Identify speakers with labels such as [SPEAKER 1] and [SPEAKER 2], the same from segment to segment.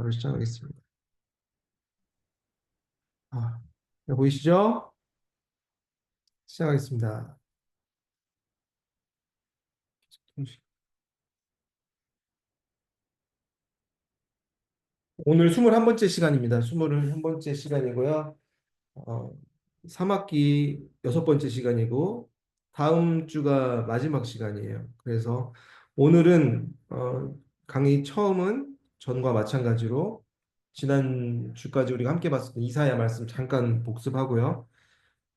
[SPEAKER 1] 바로 시작하겠습니다. 네, 보이시죠? 시작하겠습니다. 오늘 21번째 시간입니다. 21번째 시간이고요. 어, 3학기 6번째 시간이고, 다음 주가 마지막 시간이에요. 그래서 오늘은 강의 처음은 전과 마찬가지로 지난 주까지 우리가 함께 봤었던 이사야 말씀 잠깐 복습하고요.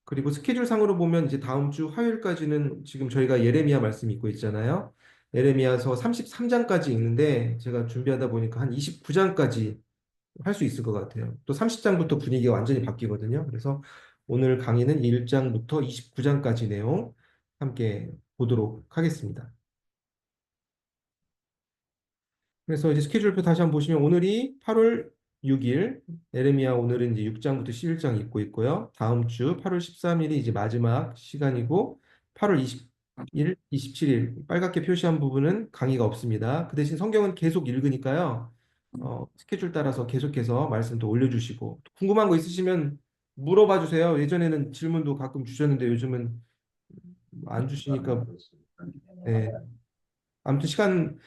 [SPEAKER 1] 그리고 스케줄상으로 보면 이제 다음 주 화요일까지는 지금 저희가 예레미야 말씀 읽고 있잖아요. 예레미야서 33장까지 읽는데 제가 준비하다 보니까 한 29장까지 할 수 있을 것 같아요. 또 30장부터 분위기가 완전히 바뀌거든요. 그래서 오늘 강의는 1장부터 29장까지 내용 함께 보도록 하겠습니다. 그래서 이제 스케줄표 다시 한번 보시면 오늘이 8월 6일, 에레미야 오늘은 이제 6장부터 11장 읽고 있고요. 다음 주 8월 13일이 이제 마지막 시간이고 8월 20일, 27일 빨갛게 표시한 부분은 강의가 없습니다. 그 대신 성경은 계속 읽으니까요. 스케줄 따라서 계속해서 말씀도 올려주시고 궁금한 거 있으시면 물어봐 주세요. 예전에는 질문도 가끔 주셨는데 요즘은 안 주시니까 네. 아무튼 시간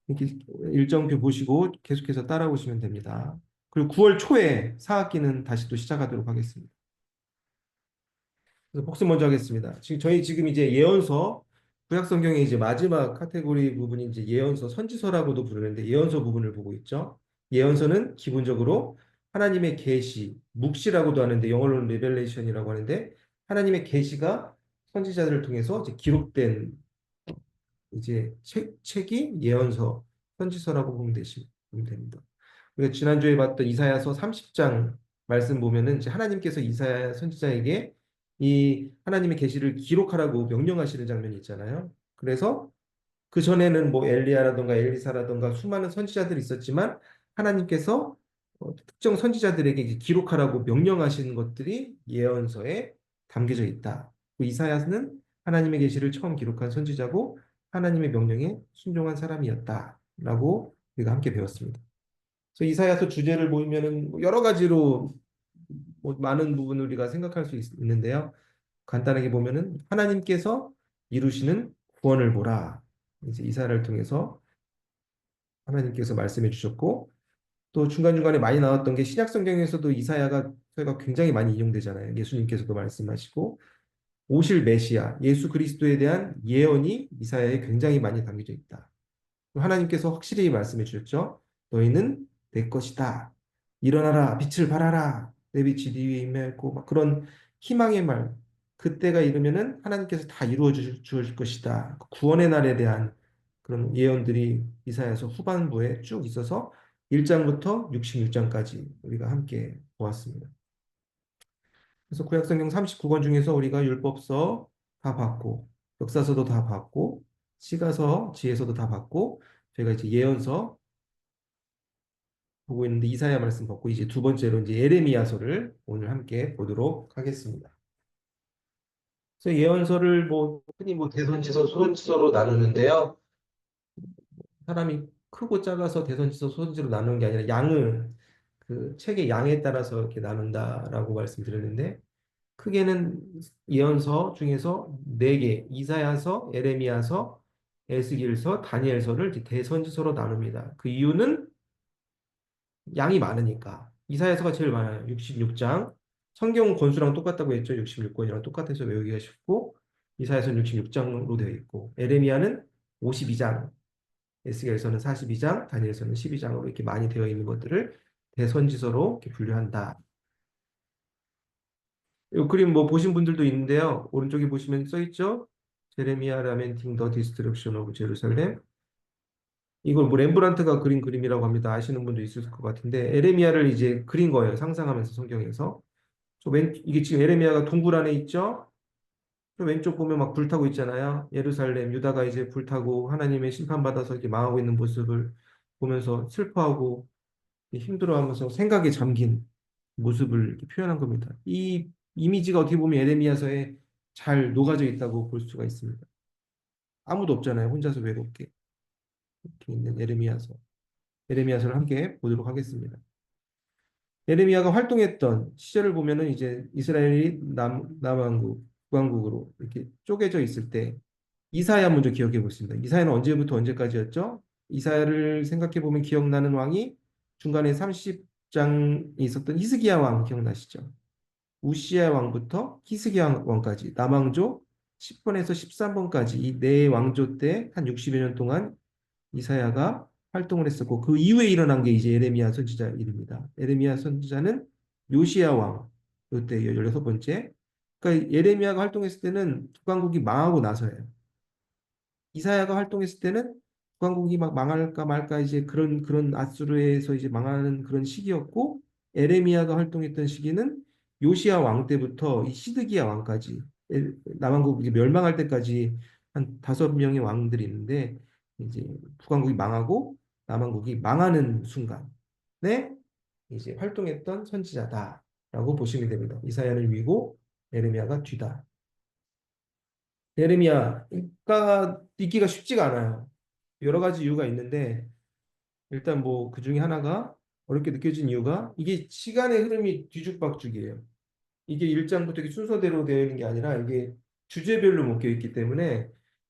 [SPEAKER 1] 이렇게 일정표 보시고 계속해서 따라오시면 됩니다. 그리고 9월 초에 4학기는 다시 또 시작하도록 하겠습니다. 그래서 복습 먼저 하겠습니다. 지금 이제 예언서 구약 성경의 이제 마지막 카테고리 부분이 이제 예언서 선지서라고도 부르는데 예언서 부분을 보고 있죠. 예언서는 기본적으로 하나님의 계시, 묵시라고도 하는데 영어로는 레벨레이션이라고 하는데 하나님의 계시가 선지자들을 통해서 이제 기록된 이제 책이 예언서, 선지서라고 보면 됩니다. 우리가 지난주에 봤던 이사야서 30장 말씀 보면은 이제 하나님께서 이사야 선지자에게 이 하나님의 계시를 기록하라고 명령하시는 장면이 있잖아요. 그래서 그 전에는 뭐 엘리야라든가 엘리사라든가 수많은 선지자들이 있었지만 하나님께서 특정 선지자들에게 이제 기록하라고 명령하시는 것들이 예언서에 담겨져 있다. 그 이사야는 하나님의 계시를 처음 기록한 선지자고 하나님의 명령에 순종한 사람이었다라고 우리가 함께 배웠습니다. 그래서 이사야서 주제를 보면은 뭐 여러 가지로 뭐 많은 부분을 우리가 생각할 수 있는데요. 간단하게 보면은 하나님께서 이루시는 구원을 보라. 이제 이사야를 통해서 하나님께서 말씀해 주셨고 또 중간중간에 많이 나왔던 게 신약 성경에서도 이사야가 저희가 굉장히 많이 인용되잖아요. 예수님께서도 말씀하시고 오실 메시아 예수 그리스도에 대한 예언이 이사야에 굉장히 많이 담겨져 있다. 하나님께서 확실히 말씀해 주셨죠. 너희는 내 것이다. 일어나라, 빛을 발하라. 내 빛이 네 위에 임하였고 막 그런 희망의 말. 그때가 이르면은 하나님께서 다 이루어 주실 것이다. 그 구원의 날에 대한 그런 예언들이 이사야서 후반부에 쭉 있어서 1장부터 66장까지 우리가 함께 보았습니다. 그래서 구약성경 39권 중에서 우리가 율법서 다 봤고 역사서도 다 봤고 시가서, 지혜서도 다 봤고 저희가 이제 예언서 보고 있는데 이사야 말씀 받고 이제 두 번째로 이제 예레미야서를 오늘 함께 보도록 하겠습니다. 그래서 예언서를 뭐 흔히 뭐 대선지서, 소선지서로 나누는데요. 사람이 크고 작아서 대선지서, 소선지서로 나누는 게 아니라 양을 그 책의 양에 따라서 이렇게 나눈다라고 말씀드렸는데 크게는 예언서 중에서 네 개, 이사야서, 예레미야서, 에스겔서, 다니엘서를 이제 대선지서로 나눕니다. 그 이유는 양이 많으니까. 이사야서가 제일 많아요. 66장. 성경 권수랑 똑같다고 했죠. 66권이랑 똑같아서 외우기가 쉽고 이사야서는 66장으로 되어 있고 에레미야는 52장, 에스겔서는 42장, 다니엘서는 12장으로 이렇게 많이 되어 있는 것들을 대선지서로 이렇게 분류한다. 이 그림 뭐 보신 분들도 있는데요. 오른쪽에 보시면 써 있죠. 제레미야 라멘팅 더 디스트럭션 오브 제루살렘. 이걸 뭐 렘브란트가 그린 그림이라고 합니다. 아시는 분도 있을 것 같은데 에레미야를 이제 그린 거예요. 상상하면서 성경에서. 이게 지금 에레미야가 동굴 안에 있죠? 저 왼쪽 보면 막 불타고 있잖아요. 예루살렘, 유다가 이제 불타고 하나님의 심판받아서 이렇게 망하고 있는 모습을 보면서 슬퍼하고 힘들어하면서 생각에 잠긴 모습을 이렇게 표현한 겁니다. 이 이미지가 어떻게 보면 에레미야서에 잘 녹아져 있다고 볼 수가 있습니다. 아무도 없잖아요. 혼자서 외롭게 이렇게 있는 에레미야서. 예레미야서를 함께 보도록 하겠습니다. 예레미야가 활동했던 시절을 보면은 이제 이스라엘이 남왕국, 북왕국으로 이렇게 쪼개져 있을 때 이사야 먼저 기억해 보겠습니다. 이사야는 언제부터 언제까지였죠? 이사야를 생각해 보면 기억나는 왕이 중간에 30장 있었던 히스기야 왕 기억나시죠? 우시야 왕부터 히스기야 왕까지 남왕조 10번에서 13번까지 이 네 왕조 때 한 60여 년 동안 이사야가 활동을 했었고 그 이후에 일어난 게 이제 예레미야 선지자 일입니다. 예레미야 선지자는 요시야 왕 이때 16번째. 그러니까 예레미야가 활동했을 때는 북왕국이 망하고 나서예요. 이사야가 활동했을 때는 북왕국이 막 망할까 말까 이제 그런 아수르에서 이제 망하는 그런 시기였고 에레미야가 활동했던 시기는 요시야 왕 때부터 이 시드기야 왕까지 남왕국 이제 멸망할 때까지 한 5명의 왕들이 있는데 이제 북왕국이 망하고 남왕국이 망하는 순간에 이제 활동했던 선지자다라고 보시면 됩니다. 이사야는 위고 에레미야가 뒤다. 예레미야가 읽기가 쉽지가 않아요. 여러 가지 이유가 있는데 일단 뭐 그 중에 하나가 어렵게 느껴진 이유가 이게 시간의 흐름이 뒤죽박죽이에요. 이게 1장부터 이렇게 순서대로 되어 있는 게 아니라 이게 주제별로 묶여 있기 때문에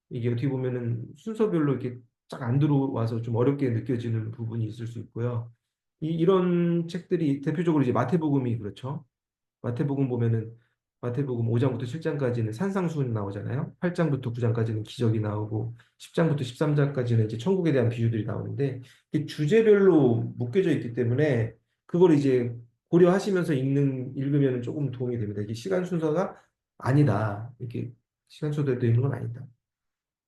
[SPEAKER 1] 이게 어떻게 보면은 순서별로 이렇게 쫙 안 들어와서 좀 어렵게 느껴지는 부분이 있을 수 있고요. 이런 책들이 대표적으로 이제 마태복음이 그렇죠. 마태복음 보면은 마태복음 5장부터 7장까지는 산상수훈 나오잖아요. 8장부터 9장까지는 기적이 나오고 10장부터 13장까지는 이제 천국에 대한 비유들이 나오는데 이게 주제별로 묶여져 있기 때문에 그걸 이제 고려하시면서 읽으면 조금 도움이 됩니다. 이게 시간 순서가 아니다. 이렇게 시간 순서대로 되어 있는 건 아니다.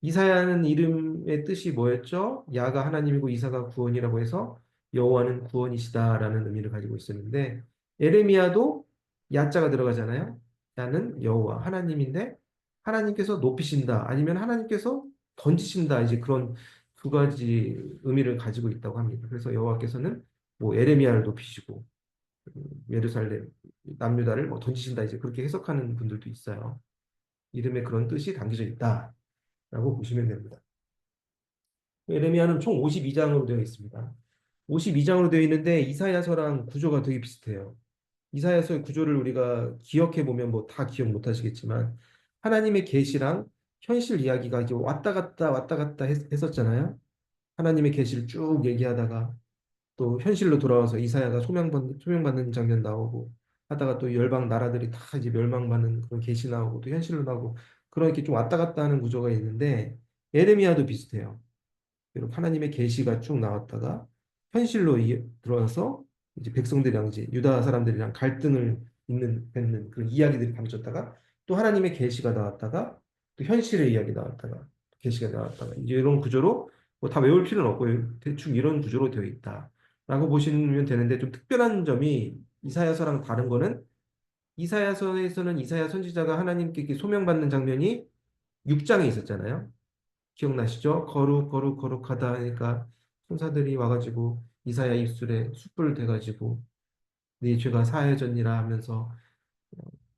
[SPEAKER 1] 이사야는 이름의 뜻이 뭐였죠? 야가 하나님이고 이사가 구원이라고 해서 여호와는 구원이시다라는 의미를 가지고 있었는데 에레미야도 야자가 들어가잖아요. 야는 여호와 하나님인데 하나님께서 높이신다 아니면 하나님께서 던지신다 이제 그런 두 가지 의미를 가지고 있다고 합니다. 그래서 여호와께서는 뭐 에레미야를 높이시고 예루살렘 남유다를 뭐 던지신다 이제 그렇게 해석하는 분들도 있어요. 이름에 그런 뜻이 담겨져 있다라고 보시면 됩니다. 예레미야는 총 52장으로 되어 있습니다. 52장으로 되어 있는데 이사야서랑 구조가 되게 비슷해요. 이사야서의 구조를 우리가 기억해 보면 뭐 다 기억 못 하시겠지만 하나님의 계시랑 현실 이야기가 이제 왔다 갔다 했었잖아요. 하나님의 계시를 쭉 얘기하다가 또 현실로 돌아와서 이사야가 소명받는 장면 나오고 하다가 또 열방 나라들이 다 이제 멸망받는 그런 계시 나오고 또 현실로 나오고 그렇게 좀 왔다 갔다 하는 구조가 있는데 에레미야도 비슷해요. 그리고 하나님의 계시가 쭉 나왔다가 현실로 들어와서 이제 백성들이랑 이제 유다 사람들이랑 갈등을 빚는 그런 이야기들이 감췄다가 또 하나님의 계시가 나왔다가 또 현실의 이야기 나왔다가 계시가 나왔다가 이제 이런 구조로 뭐 다 외울 필요는 없고 대충 이런 구조로 되어 있다라고 보시면 되는데 좀 특별한 점이 이사야서랑 다른 거는 이사야서에서는 이사야 선지자가 하나님께 이렇게 소명받는 장면이 6장에 있었잖아요. 기억나시죠? 거룩 거룩하다 하니까 천사들이 와가지고 이사야 입술에 숯불을 대가지고 네 죄가 사해졌니라 하면서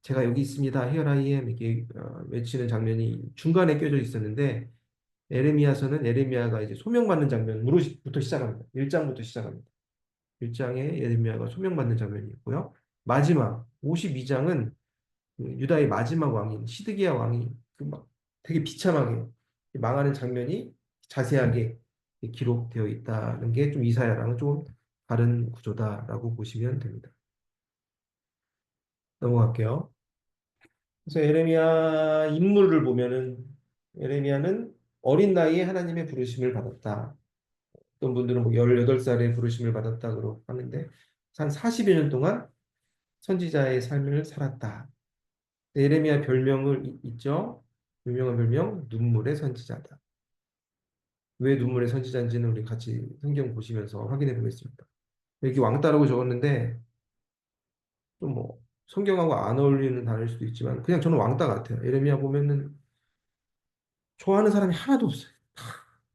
[SPEAKER 1] 제가 여기 있습니다. Here I am 이렇게 외치는 장면이 중간에 껴져 있었는데 에레미야서는 에레미야가 이제 소명받는 장면으로부터 시작합니다. 1장부터 시작합니다. 1장에 에레미야가 소명받는 장면이 있고요. 마지막 52장은 유다의 마지막 왕인 시드기야 왕이 그막 되게 비참하게 망하는 장면이 자세하게 기록되어 있다는 게 좀 이사야랑은 좀 다른 구조다라고 보시면 됩니다. 넘어갈게요. 그래서 에레미야 인물을 보면은 에레미야는 어린 나이에 하나님의 부르심을 받았다. 어떤 분들은 뭐 18살에 부르심을 받았다 그러고 하는데 한 40여 년 동안 선지자의 삶을 살았다. 에레미야 별명을 있죠. 유명한 별명 눈물의 선지자다. 왜 눈물의 선지자인지는 우리 같이 성경 보시면서 확인해 보겠습니다. 여기 왕따라고 적었는데 좀 뭐 성경하고 안 어울리는 단어일 수도 있지만 그냥 저는 왕따 같아요. 에레미야 보면은 좋아하는 사람이 하나도 없어요. 다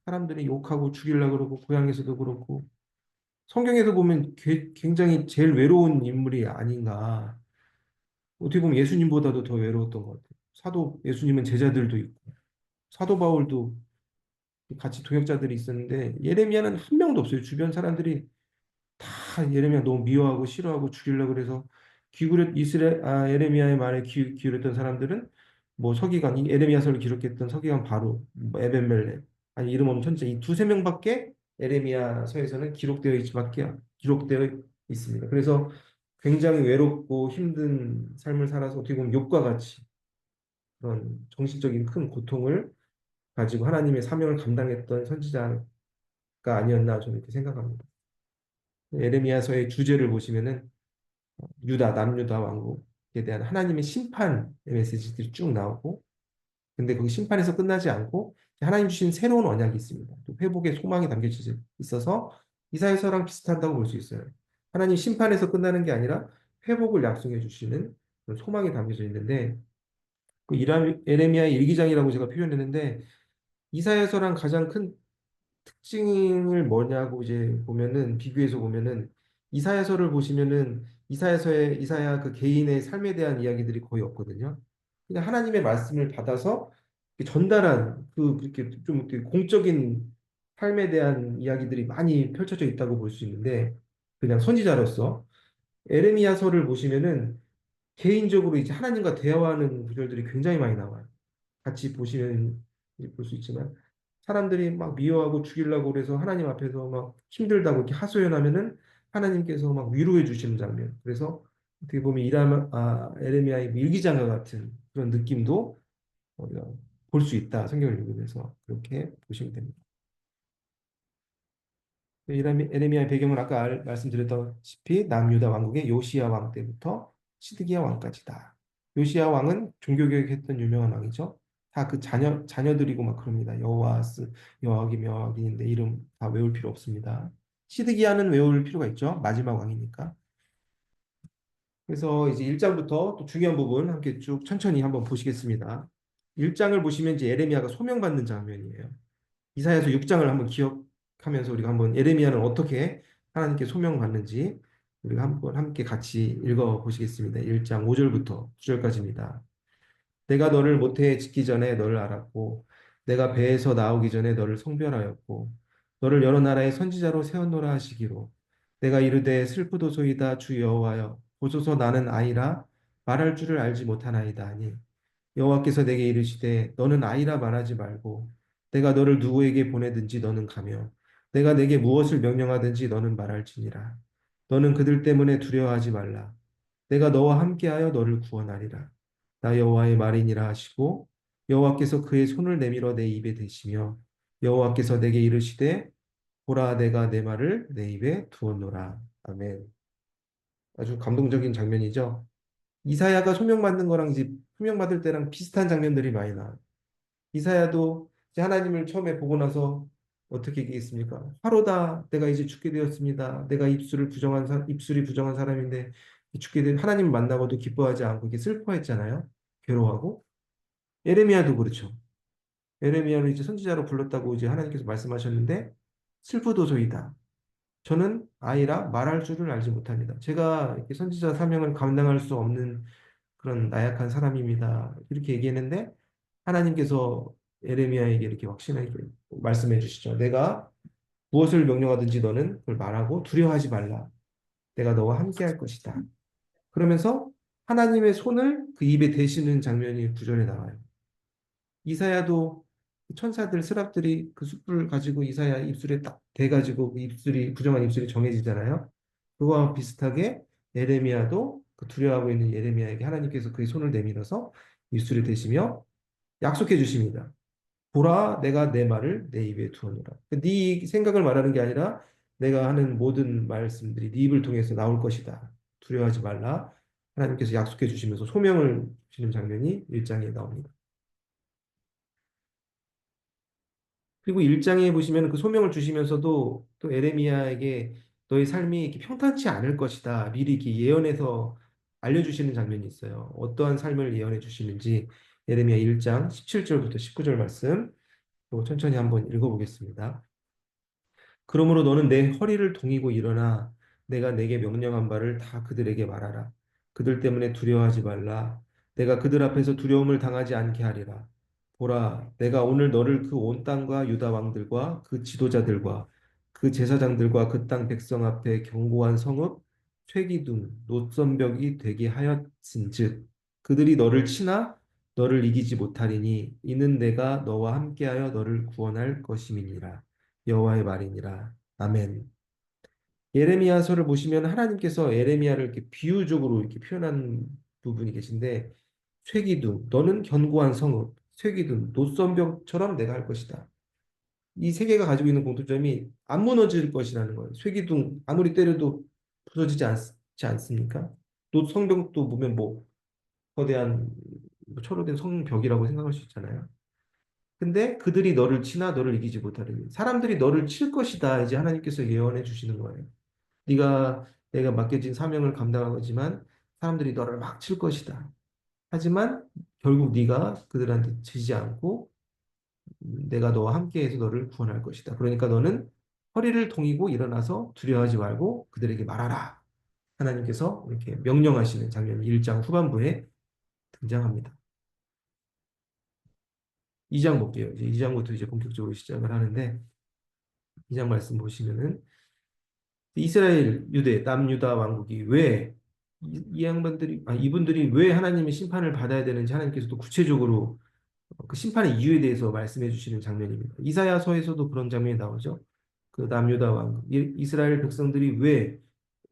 [SPEAKER 1] 사람들이 욕하고 죽이려고 그러고 고향에서도 그렇고 성경에서 보면 굉장히 제일 외로운 인물이 아닌가. 어떻게 보면 예수님보다도 더 외로웠던 것 같아요. 사도 예수님은 제자들도 있고 사도 바울도 같이 동역자들이 있었는데 예레미야는 한 명도 없어요. 주변 사람들이 다 예레미야 너무 미워하고 싫어하고 죽이려고 그래서 예레미야의 말에 기울였던 사람들은 뭐 서기관, 이 예레미야서를 기록했던 서기관 바로 뭐 에벤멜렉 아니 이름 없는 천재 이 두세 명밖에 예레미야서에서는 기록되어 있습니다. 그래서 굉장히 외롭고 힘든 삶을 살아서 어떻게 보면 욥과 같이 그런 정신적인 큰 고통을 가지고 하나님의 사명을 감당했던 선지자가 아니었나 저는 이렇게 생각합니다. 예레미야서의 주제를 보시면은 남유다 왕국에 대한 하나님의 심판의 메시지들이 쭉 나오고, 근데 거기 심판에서 끝나지 않고 하나님 주신 새로운 언약이 있습니다. 또 회복의 소망이 담겨져 있어서 이사야서랑 비슷하다고 볼 수 있어요. 하나님 심판에서 끝나는 게 아니라 회복을 약속해 주시는 그런 소망이 담겨져 있는데, 에레미야의 일기장이라고 제가 표현했는데 이사야서랑 가장 큰 특징을 뭐냐고 이제 보면은 비교해서 보면은 이사야서를 보시면은 이사야 그 개인의 삶에 대한 이야기들이 거의 없거든요. 그냥 하나님의 말씀을 받아서 이렇게 전달한 그 그렇게 좀 이렇게 공적인 삶에 대한 이야기들이 많이 펼쳐져 있다고 볼 수 있는데 그냥 선지자로서 에레미야서를 보시면은 개인적으로 이제 하나님과 대화하는 구절들이 굉장히 많이 나와요. 같이 보시면 볼 수 있지만 사람들이 막 미워하고 죽이려고 그래서 하나님 앞에서 막 힘들다고 이렇게 하소연하면은 하나님께서 막 위로해 주시는 장면. 그래서 어떻게 보면 에레미야의 일기장과 같은 그런 느낌도 우리가 볼 수 있다. 성경을 읽으면서 그렇게 보시면 됩니다. 에레미야의 배경은 아까 말씀드렸다시피 남유다 왕국의 요시야 왕 때부터 시드기야 왕까지다. 요시야 왕은 종교개혁했던 유명한 왕이죠. 다 그 자녀들이고 막 그럽니다. 여호와긴, 여호와긴인데 이름 다 외울 필요 없습니다. 시드기야는 외울 필요가 있죠. 마지막 왕이니까. 그래서 이제 1장부터 또 중요한 부분 함께 쭉 천천히 한번 보시겠습니다. 1장을 보시면 이제 에레미야가 소명받는 장면이에요. 이사야서 6장을 한번 기억하면서 우리가 한번 예레미야는 어떻게 하나님께 소명받는지 우리가 한번 함께 같이 읽어 보시겠습니다. 1장 5절부터 9절까지입니다. 내가 너를 모태에 짓기 전에 너를 알았고 내가 배에서 나오기 전에 너를 성별하였고 너를 여러 나라의 선지자로 세웠노라 하시기로 내가 이르되 슬프도소이다 주 여호와여 보소서 나는 아이라 말할 줄을 알지 못하나이다 하니 여호와께서 내게 이르시되 너는 아이라 말하지 말고 내가 너를 누구에게 보내든지 너는 가며 내가 내게 무엇을 명령하든지 너는 말할지니라 너는 그들 때문에 두려워하지 말라 내가 너와 함께하여 너를 구원하리라 나 여호와의 말이니라 하시고 여호와께서 그의 손을 내밀어 내 입에 대시며 여호와께서 내게 이르시되 보라 내가 내 말을 내 입에 두었노라 아멘. 아주 감동적인 장면이죠. 이사야가 소명받는 거랑 이제 소명받을 때랑 비슷한 장면들이 많이 나와요. 이사야도 이제 하나님을 처음에 보고 나서 어떻게 얘기했습니까? 화로다, 내가 이제 죽게 되었습니다. 내가 입술이 부정한 사람인데 죽게 된 하나님 만나고도 기뻐하지 않고 이게 슬퍼했잖아요. 괴로워하고. 에레미야도 그렇죠. 에레미야를 이제 선지자로 불렀다고 이제 하나님께서 말씀하셨는데 슬프도소이다. 저는 아이라 말할 줄을 알지 못합니다. 제가 이렇게 선지자 사명을 감당할 수 없는 그런 나약한 사람입니다. 이렇게 얘기했는데 하나님께서 에레미야에게 이렇게 확신하게 말씀해 주시죠. 내가 무엇을 명령하든지 너는 그걸 말하고 두려워하지 말라. 내가 너와 함께 할 것이다. 그러면서 하나님의 손을 그 입에 대시는 장면이 구절에 나와요. 이사야도 천사들, 스랍들이 그 숯불을 가지고 이사야 입술에 딱 대가지고 그 부정한 입술이 정해지잖아요. 그거와 비슷하게 예레미야도 그 두려워하고 있는 예레미야에게 하나님께서 그의 손을 내밀어서 입술에 대시며 약속해 주십니다. 보라, 내가 내 말을 내 입에 두었노라. 네 생각을 말하는 게 아니라 내가 하는 모든 말씀들이 네 입을 통해서 나올 것이다. 두려워하지 말라. 하나님께서 약속해 주시면서 소명을 주시는 장면이 1장에 나옵니다. 그리고 1장에 보시면 그 소명을 주시면서도 또 에레미야에게 너의 삶이 이렇게 평탄치 않을 것이다. 미리 이렇게 예언해서 알려주시는 장면이 있어요. 어떠한 삶을 예언해 주시는지 에레미야 1장 17절부터 19절 말씀 또 천천히 한번 읽어보겠습니다. 그러므로 너는 내 허리를 동이고 일어나 내가 내게 명령한 바를 다 그들에게 말하라. 그들 때문에 두려워하지 말라. 내가 그들 앞에서 두려움을 당하지 않게 하리라. 보라, 내가 오늘 너를 그 온 땅과 유다 왕들과 그 지도자들과 그 제사장들과 그 땅 백성 앞에 견고한 성읍, 쇠기둥, 노선벽이 되게 하였은즉 그들이 너를 치나 너를 이기지 못하리니 이는 내가 너와 함께하여 너를 구원할 것임이니라. 여호와의 말이니라. 아멘. 예레미야서를 보시면 하나님께서 예레미야를 이렇게 비유적으로 이렇게 표현한 부분이 계신데 쇠기둥, 너는 견고한 성읍, 쇠기둥, 노선병처럼 내가 할 것이다. 이 세 개가 가지고 있는 공통점이 안 무너질 것이라는 거예요. 쇠기둥 아무리 때려도 부서지지 않습니까? 노선병도 보면 뭐 거대한 뭐 철로 된 성벽이라고 생각할 수 있잖아요. 근데 그들이 너를 치나 너를 이기지 못하리니 사람들이 너를 칠 것이다. 이제 하나님께서 예언해 주시는 거예요. 네가 내가 맡겨진 사명을 감당하지만 사람들이 너를 막 칠 것이다. 하지만 결국 네가 그들한테 지지 않고 내가 너와 함께해서 너를 구원할 것이다. 그러니까 너는 허리를 동이고 일어나서 두려워하지 말고 그들에게 말하라. 하나님께서 이렇게 명령하시는 장면이 1장 후반부에 등장합니다. 2장 볼게요. 이제 2장부터 이제 본격적으로 시작을 하는데 2장 말씀 보시면은 이스라엘 유대 남유다 왕국이 왜 이 양반들이 이분들이 왜 하나님의 심판을 받아야 되는지 하나님께서도 구체적으로 그 심판의 이유에 대해서 말씀해 주시는 장면입니다. 이사야서에서도 그런 장면이 나오죠. 그 남유다 왕국 이스라엘 백성들이 왜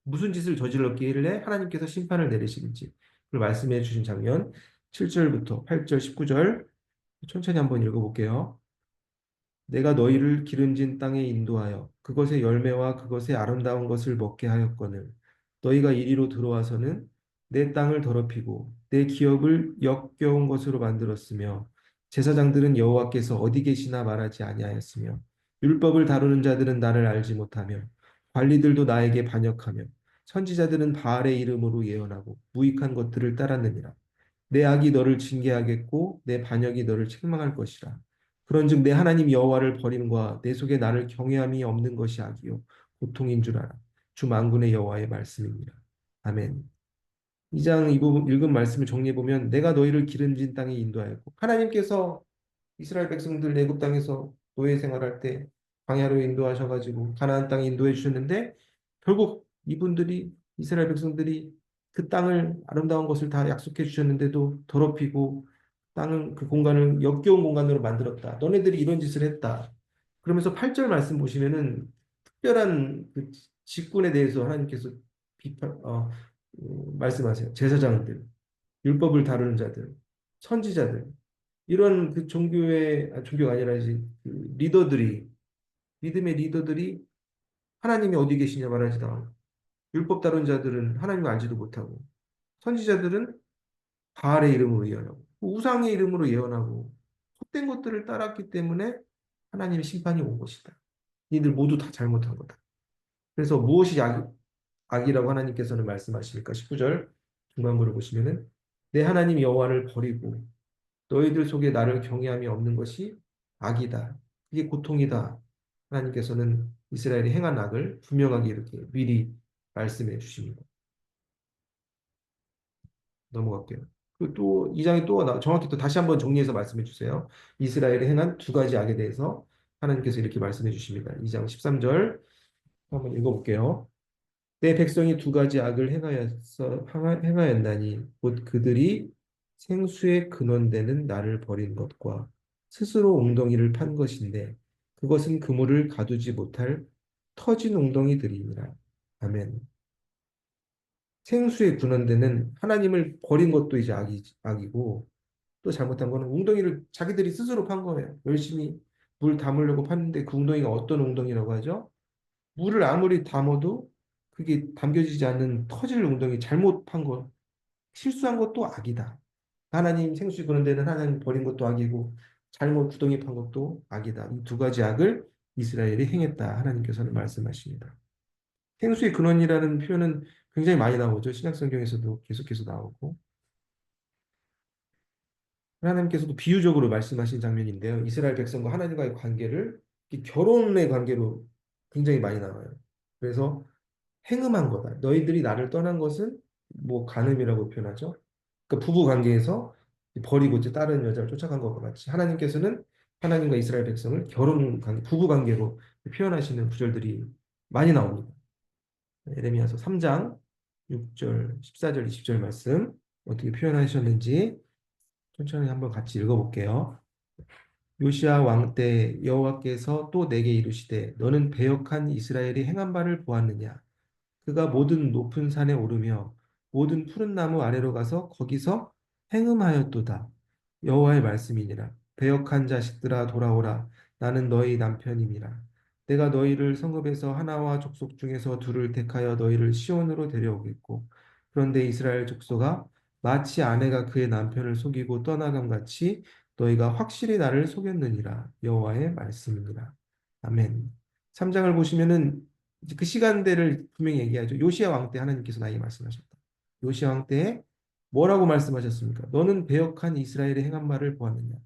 [SPEAKER 1] 무슨 짓을 저질렀길래 하나님께서 심판을 내리시는지 그걸 말씀해 주신 장면 7절부터 8절 19절 천천히 한번 읽어볼게요. 내가 너희를 기름진 땅에 인도하여 그것의 열매와 그것의 아름다운 것을 먹게 하였거늘 너희가 이리로 들어와서는 내 땅을 더럽히고 내 기업을 역겨운 것으로 만들었으며 제사장들은 여호와께서 어디 계시나 말하지 아니하였으며 율법을 다루는 자들은 나를 알지 못하며 관리들도 나에게 반역하며 선지자들은 바알의 이름으로 예언하고 무익한 것들을 따랐느니라. 내 악이 너를 징계하겠고 내 반역이 너를 책망할 것이라. 그런즉 내 하나님 여호와를 버림과 내 속에 나를 경외함이 없는 것이 악이요 고통인 줄 알아. 주 만군의 여호와의 말씀입니다. 아멘. 이 장 이 부분 읽은 말씀을 정리해 보면 내가 너희를 기름진 땅에 인도하였고 하나님께서 이스라엘 백성들 애굽 땅에서 노예 생활할 때 광야로 인도하셔가지고 가나안 땅에 인도해 주셨는데 결국 이분들이 이스라엘 백성들이 그 땅을 아름다운 것을 다 약속해 주셨는데도 더럽히고 땅은 그 공간을 역겨운 공간으로 만들었다. 너네들이 이런 짓을 했다. 그러면서 8절 말씀 보시면은 특별한 그 직분에 대해서 하나님께서 말씀하세요. 제사장들, 율법을 다루는 자들, 선지자들, 이런 그 종교가 아니라 이제 그 리더들이, 믿음의 리더들이 하나님이 어디 계시냐 말하지도 않고, 율법 다룬 자들은 하나님을 알지도 못하고, 선지자들은 바알의 이름으로 예언하고, 우상의 이름으로 예언하고, 헛된 것들을 따랐기 때문에 하나님의 심판이 온 것이다. 이들 모두 다 잘못한 거다. 그래서 무엇이 악이라고 하나님께서는 말씀하십니까? 19절 중간부를 보시면은 내 하나님 여호와를 버리고 너희들 속에 나를 경외함이 없는 것이 악이다. 그게 고통이다. 하나님께서는 이스라엘이 행한 악을 분명하게 이렇게 미리 말씀해 주십니다. 넘어갈게요. 또 2장에 또 정확히 또 다시 한번 정리해서 말씀해 주세요. 이스라엘이 행한 두 가지 악에 대해서 하나님께서 이렇게 말씀해 주십니다. 2장 13절 한번 읽어볼게요. 내 백성이 두 가지 악을 행하였나니 곧 그들이 생수의 근원되는 나를 버린 것과 스스로 웅덩이를 판 것인데 그것은 그물을 가두지 못할 터진 웅덩이들이니라. 아멘. 생수의 근원되는 하나님을 버린 것도 이제 악이고 또 잘못한 거는 웅덩이를 자기들이 스스로 판 거예요. 열심히 물 담으려고 팠는데 그 웅덩이가 어떤 웅덩이라고 하죠? 물을 아무리 담아도 그게 담겨지지 않는 터질 웅덩이 잘못 판 거, 실수한 것도 악이다. 하나님 생수 그런 데는 하나님 버린 것도 악이고 잘못 구덩이 판 것도 악이다. 이 두 가지 악을 이스라엘이 행했다. 하나님께서는 말씀하십니다. 생수의 근원이라는 표현은 굉장히 많이 나오죠. 신약성경에서도 계속해서 나오고 하나님께서도 비유적으로 말씀하신 장면인데요. 이스라엘 백성과 하나님과의 관계를 결혼의 관계로 굉장히 많이 나와요. 그래서 행음한 거다. 너희들이 나를 떠난 것은 뭐 간음이라고 표현하죠. 그러니까 부부 관계에서 버리고 이제 다른 여자를 쫓아간 것과 같이 하나님께서는 하나님과 이스라엘 백성을 부부 관계로 표현하시는 구절들이 많이 나옵니다. 예레미야서 3장 6절, 14절, 20절 말씀 어떻게 표현하셨는지 천천히 한번 같이 읽어볼게요. 요시야 왕 때 여호와께서 또 내게 이르시되 너는 배역한 이스라엘이 행한 바를 보았느냐? 그가 모든 높은 산에 오르며 모든 푸른 나무 아래로 가서 거기서 행음하였도다. 여호와의 말씀이니라. 배역한 자식들아 돌아오라. 나는 너희 남편임이라. 내가 너희를 성읍에서 하나와 족속 중에서 둘을 택하여 너희를 시온으로 데려오겠고 그런데 이스라엘 족속아 마치 아내가 그의 남편을 속이고 떠나감 같이 너희가 확실히 나를 속였느니라. 여호와의 말씀이니라. 아멘. 3장을 보시면은 이제 그 시간대를 분명히 얘기하죠. 요시야 왕 때 하나님께서 나에게 말씀하셨다. 요시야 왕 때에 뭐라고 말씀하셨습니까? 너는 배역한 이스라엘의 행한 말을 보았느냐?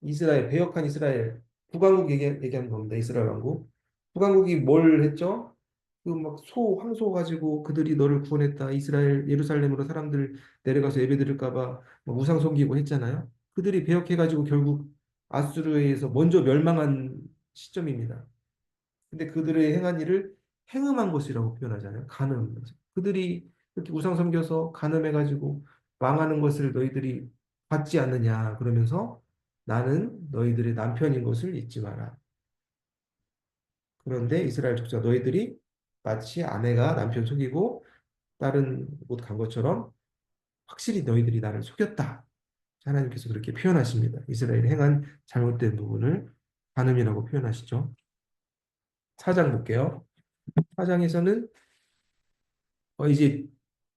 [SPEAKER 1] 이스라엘, 배역한 이스라엘, 북왕국 얘기하는 겁니다. 이스라엘 왕국. 북왕국이 뭘 했죠? 그 막 황소 가지고 그들이 너를 구원했다. 이스라엘, 예루살렘으로 사람들 내려가서 예배드릴까 봐 우상 섬기고 했잖아요. 그들이 배역해가지고 결국 아수르에 의해서 먼저 멸망한 시점입니다. 근데 그들의 행한 일을 행음한 것이라고 표현하잖아요. 간음. 그들이 그렇게 우상 섬겨서 간음해가지고 망하는 것을 너희들이 받지 않느냐. 그러면서 나는 너희들의 남편인 것을 잊지 마라. 그런데 이스라엘 족속 너희들이 마치 아내가 남편 속이고 다른 곳 간 것처럼 확실히 너희들이 나를 속였다. 하나님께서 그렇게 표현하십니다. 이스라엘이 행한 잘못된 부분을 간음이라고 표현하시죠. 4장 볼게요. 4장에서는 이제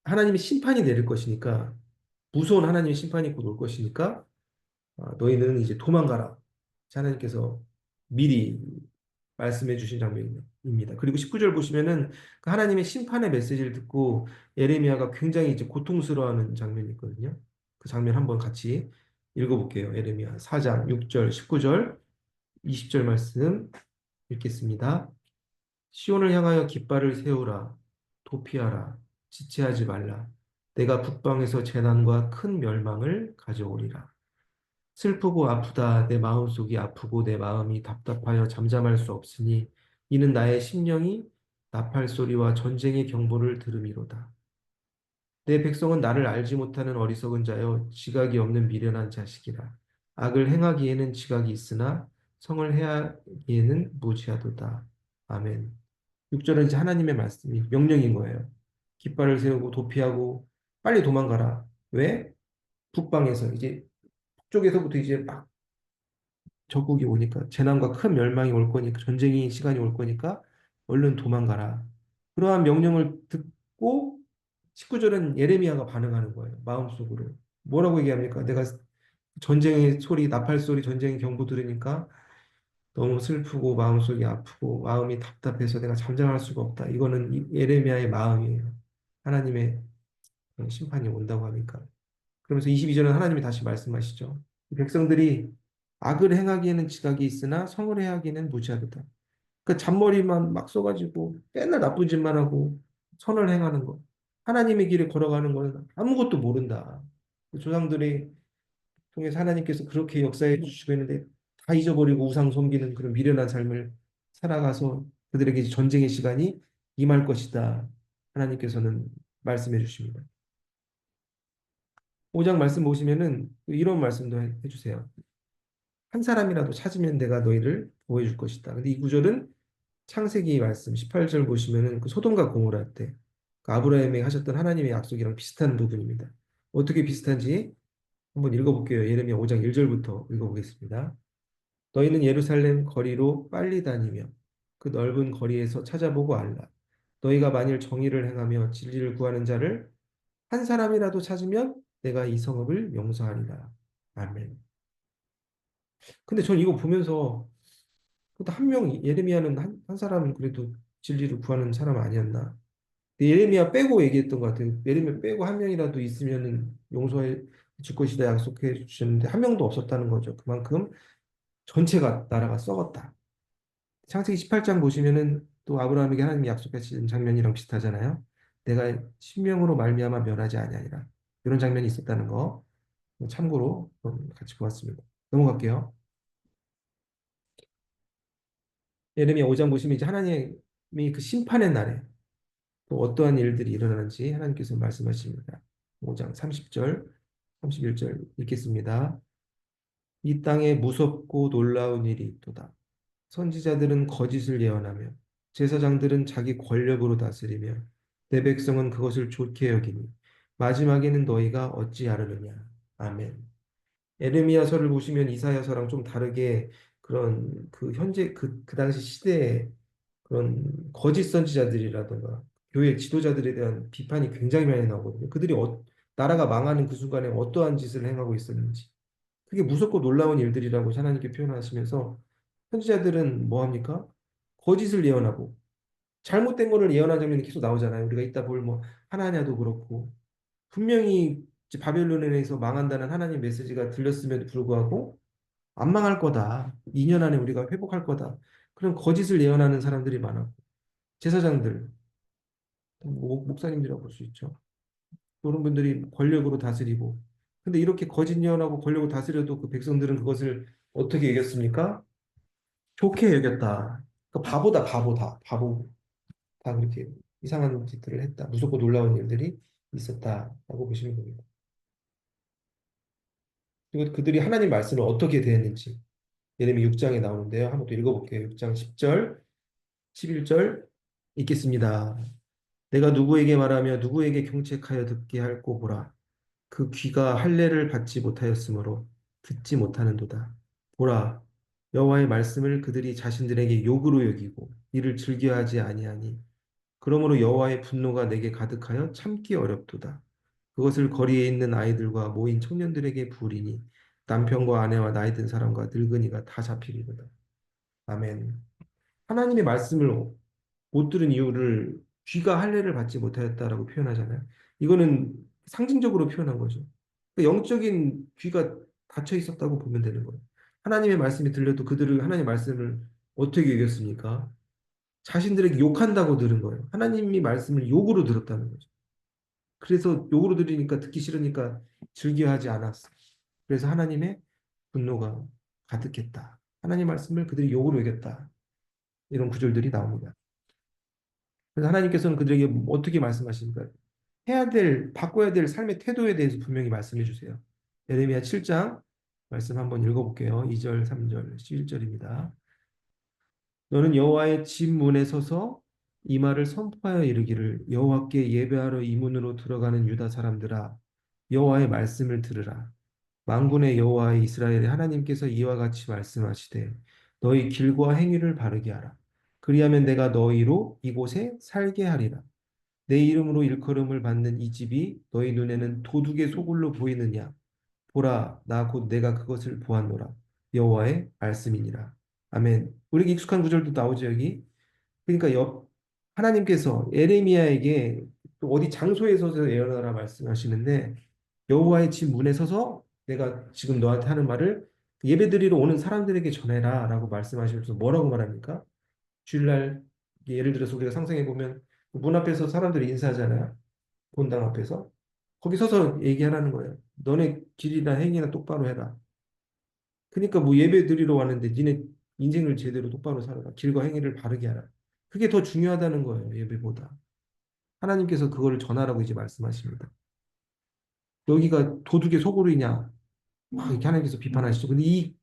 [SPEAKER 1] 하나님의 심판이 내릴 것이니까 무서운 하나님의 심판이 곧 올 것이니까 너희는 이제 도망가라. 하나님께서 미리 말씀해 주신 장면입니다. 그리고 19절 보시면은 그 하나님의 심판의 메시지를 듣고 예레미야가 굉장히 이제 고통스러워하는 장면이 있거든요. 그 장면 한번 같이 읽어볼게요. 예레미야 4장 6절, 19절, 20절 말씀 읽겠습니다. 시온을 향하여 깃발을 세우라. 도피하라. 지체하지 말라. 내가 북방에서 재난과 큰 멸망을 가져오리라. 슬프고 아프다. 내 마음속이 아프고 내 마음이 답답하여 잠잠할 수 없으니 이는 나의 심령이 나팔 소리와 전쟁의 경보를 들음이로다. 내 백성은 나를 알지 못하는 어리석은 자여 지각이 없는 미련한 자식이라. 악을 행하기에는 지각이 있으나 성을 해하기에는 무지하도다. 아멘. 6절은 이제 하나님의 말씀이 명령인 거예요. 깃발을 세우고 도피하고 빨리 도망가라. 왜? 북방에서 이제 북쪽에서부터 이제 막 적국이 오니까 재난과 큰 멸망이 올 거니까 전쟁이 시간이 올 거니까 얼른 도망가라. 그러한 명령을 듣고 19절은 예레미야가 반응하는 거예요. 마음속으로. 뭐라고 얘기합니까? 내가 전쟁의 소리, 나팔 소리, 전쟁의 경보 들으니까 너무 슬프고 마음속이 아프고 마음이 답답해서 내가 잠잠할 수가 없다. 이거는 예레미야의 마음이에요. 하나님의 심판이 온다고 하니까. 그러면서 22절은 하나님이 다시 말씀하시죠. 백성들이 악을 행하기에는 지각이 있으나 성을 행하기에는 무지하다. 그 잔머리만 막 써가지고 맨날 나쁜 짓만 하고 선을 행하는 것. 하나님의 길을 걸어가는 것은 아무것도 모른다. 조상들이 통해서 하나님께서 그렇게 역사해 주시고 있는데 다 잊어버리고 우상 섬기는 그런 미련한 삶을 살아가서 그들에게 이제 전쟁의 시간이 임할 것이다. 하나님께서는 말씀해 주십니다. 5장 말씀 보시면은 이런 말씀도 해주세요. 한 사람이라도 찾으면 내가 너희를 보호해 줄 것이다. 근데 이 구절은 창세기 말씀 18절 보시면은 그 소돔과 고모라 때 그 아브라함이 하셨던 하나님의 약속이랑 비슷한 부분입니다. 어떻게 비슷한지 한번 읽어볼게요. 예레미야 5장 1절부터 읽어보겠습니다. 너희는 예루살렘 거리로 빨리 다니며 그 넓은 거리에서 찾아보고 알라. 너희가 만일 정의를 행하며 진리를 구하는 자를 한 사람이라도 찾으면 내가 이 성읍을 용서하리라. 아멘. 근데 전 이거 보면서 또 한 명, 예레미야는 한 사람은 그래도 진리를 구하는 사람 아니었나. 근데 예레미야 빼고 얘기했던 것 같아요. 예레미야 빼고 한 명이라도 있으면은 용서해 줄 것이다 약속해 주셨는데 한 명도 없었다는 거죠. 그만큼 전체가 나라가 썩었다. 창세기 18장 보시면은 또 아브라함에게 하나님이 약속하신 장면이랑 비슷하잖아요. 내가 신명으로 말미암아 멸하지 아니하리라. 이런 장면이 있었다는 거. 참고로 같이 보았습니다. 넘어갈게요. 예레미야 5장 보시면 이제 하나님이 그 심판의 날에 또 어떠한 일들이 일어나는지 하나님께서 말씀하십니다. 5장 30절, 31절 읽겠습니다. 이 땅에 무섭고 놀라운 일이 있도다. 선지자들은 거짓을 예언하며 제사장들은 자기 권력으로 다스리며 내 백성은 그것을 좋게 여기니 마지막에는 너희가 어찌 알으느냐. 아멘. 에르미야서를 보시면 이사야서랑 좀 다르게 그런 그 현재 그 당시 시대에 그런 거짓 선지자들이라든가 교회 지도자들에 대한 비판이 굉장히 많이 나오거든요. 그들이 나라가 망하는 그 순간에 어떠한 짓을 행하고 있었는지. 그게 무섭고 놀라운 일들이라고 하나님께 표현하시면서 선지자들은 뭐 합니까? 거짓을 예언하고 잘못된 거를 예언한 장면이 계속 나오잖아요. 우리가 이따 볼 뭐 하나냐도 그렇고 분명히 이제 바벨론에서 망한다는 하나님 메시지가 들렸음에도 불구하고 안 망할 거다. 2년 안에 우리가 회복할 거다. 그런 거짓을 예언하는 사람들이 많았고 제사장들, 목사님들이라고 볼 수 있죠. 그런 분들이 권력으로 다스리고 근데 이렇게 거짓 예언하고 권력으로 다스려도 그 백성들은 그것을 어떻게 여겼습니까? 좋게 여겼다. 그러니까 바보다, 바보다, 바보. 다 그렇게 이상한 짓들을 했다. 무섭고 놀라운 일들이 있었다라고 보시면 됩니다. 그리고 그들이 하나님 말씀을 어떻게 대했는지 예레미 6장에 나오는데요. 한번 또 읽어볼게요. 6장 10절, 11절 읽겠습니다. 내가 누구에게 말하며 누구에게 경책하여 듣게 할꼬 보라. 그 귀가 할례를 받지 못하였으므로 듣지 못하는도다. 보라, 여호와의 말씀을 그들이 자신들에게 욕으로 여기고 이를 즐겨하지 아니하니 그러므로 여호와의 분노가 내게 가득하여 참기 어렵도다. 그것을 거리에 있는 아이들과 모인 청년들에게 부리니 남편과 아내와 나이 든 사람과 늙은이가 다 잡히리로다. 아멘. 하나님의 말씀을 못 들은 이유를 귀가 할례를 받지 못하였다라고 표현하잖아요. 이거는 상징적으로 표현한 거죠. 그러니까 영적인 귀가 닫혀 있었다고 보면 되는 거예요. 하나님의 말씀이 들려도 그들을 하나님의 말씀을 어떻게 여겼습니까? 자신들에게 욕한다고 들은 거예요. 하나님이 말씀을 욕으로 들었다는 거죠. 그래서 욕으로 들으니까 듣기 싫으니까 즐겨하지 않았어. 그래서 하나님의 분노가 가득했다. 하나님 말씀을 그들이 욕으로 여겼다. 이런 구절들이 나옵니다. 그래서 하나님께서는 그들에게 어떻게 말씀하십니까? 바꿔야 될 삶의 태도에 대해서 분명히 말씀해 주세요. 예레미야 7장 말씀 한번 읽어볼게요. 2절, 3절, 11절입니다. 너는 여호와의 집 문에 서서 이 말을 선포하여 이르기를 여호와께 예배하러 이 문으로 들어가는 유다 사람들아 여호와의 말씀을 들으라. 만군의 여호와의 이스라엘의 하나님께서 이와 같이 말씀하시되 너희 길과 행위를 바르게 하라. 그리하면 내가 너희로 이곳에 살게 하리라. 내 이름으로 일컬음을 받는 이 집이 너희 눈에는 도둑의 소굴로 보이느냐? 보라, 나 곧 내가 그것을 보았노라. 여호와의 말씀이니라. 아멘. 우리에게 익숙한 구절도 나오죠, 여기. 그러니까 하나님께서 에레미야에게 또 어디 장소에 서서 예언하라 말씀하시는데 여호와의 집 문에 서서 내가 지금 너한테 하는 말을 예배드리러 오는 사람들에게 전해라라고 말씀하시면서 뭐라고 말합니까? 주일날 예를 들어서 우리가 상상해 보면 문 앞에서 사람들이 인사하잖아요. 본당 앞에서 거기 서서 얘기하라는 거예요. 너네 길이나 행위나 똑바로 해라. 그러니까 뭐 예배 드리러 왔는데 니네 인생을 제대로 똑바로 살아라. 길과 행위를 바르게 하라. 그게 더 중요하다는 거예요. 예배보다. 하나님께서 그거를 전하라고 이제 말씀하십니다. 여기가 도둑의 소굴이냐? 막 이렇게 하나님께서 비판하시죠. 근데 이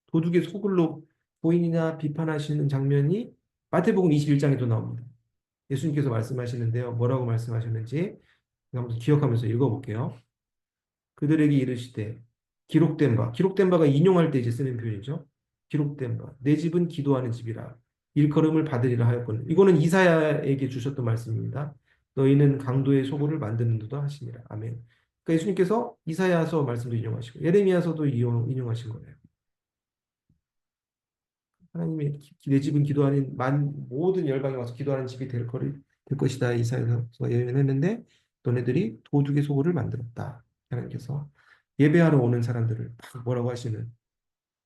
[SPEAKER 1] 도둑의 소굴로 보이느냐 비판하시는 장면이 마태복음 21장에도 나옵니다. 예수님께서 말씀하시는데요. 뭐라고 말씀하셨는지 한번 기억하면서 읽어볼게요. 그들에게 이르시되 기록된 바가 인용할 때 이제 쓰는 표현이죠. 기록된 바. 내 집은 기도하는 집이라 일컬음을 받으리라 하였거늘. 이거는 이사야에게 주셨던 말씀입니다. 너희는 강도의 소굴을 만드는도다 하시니라. 아멘. 그러니까 예수님께서 이사야서 말씀도 인용하시고 예레미야서도 인용하신 거예요. 하나님의 내 집은 기도하는 모든 열방에 와서 기도하는 집이 될 것이다. 이사야서 예언했는데 너네들이 도둑의 소굴을 만들었다. 하나님께서 예배하러 오는 사람들을 막 뭐라고 하시는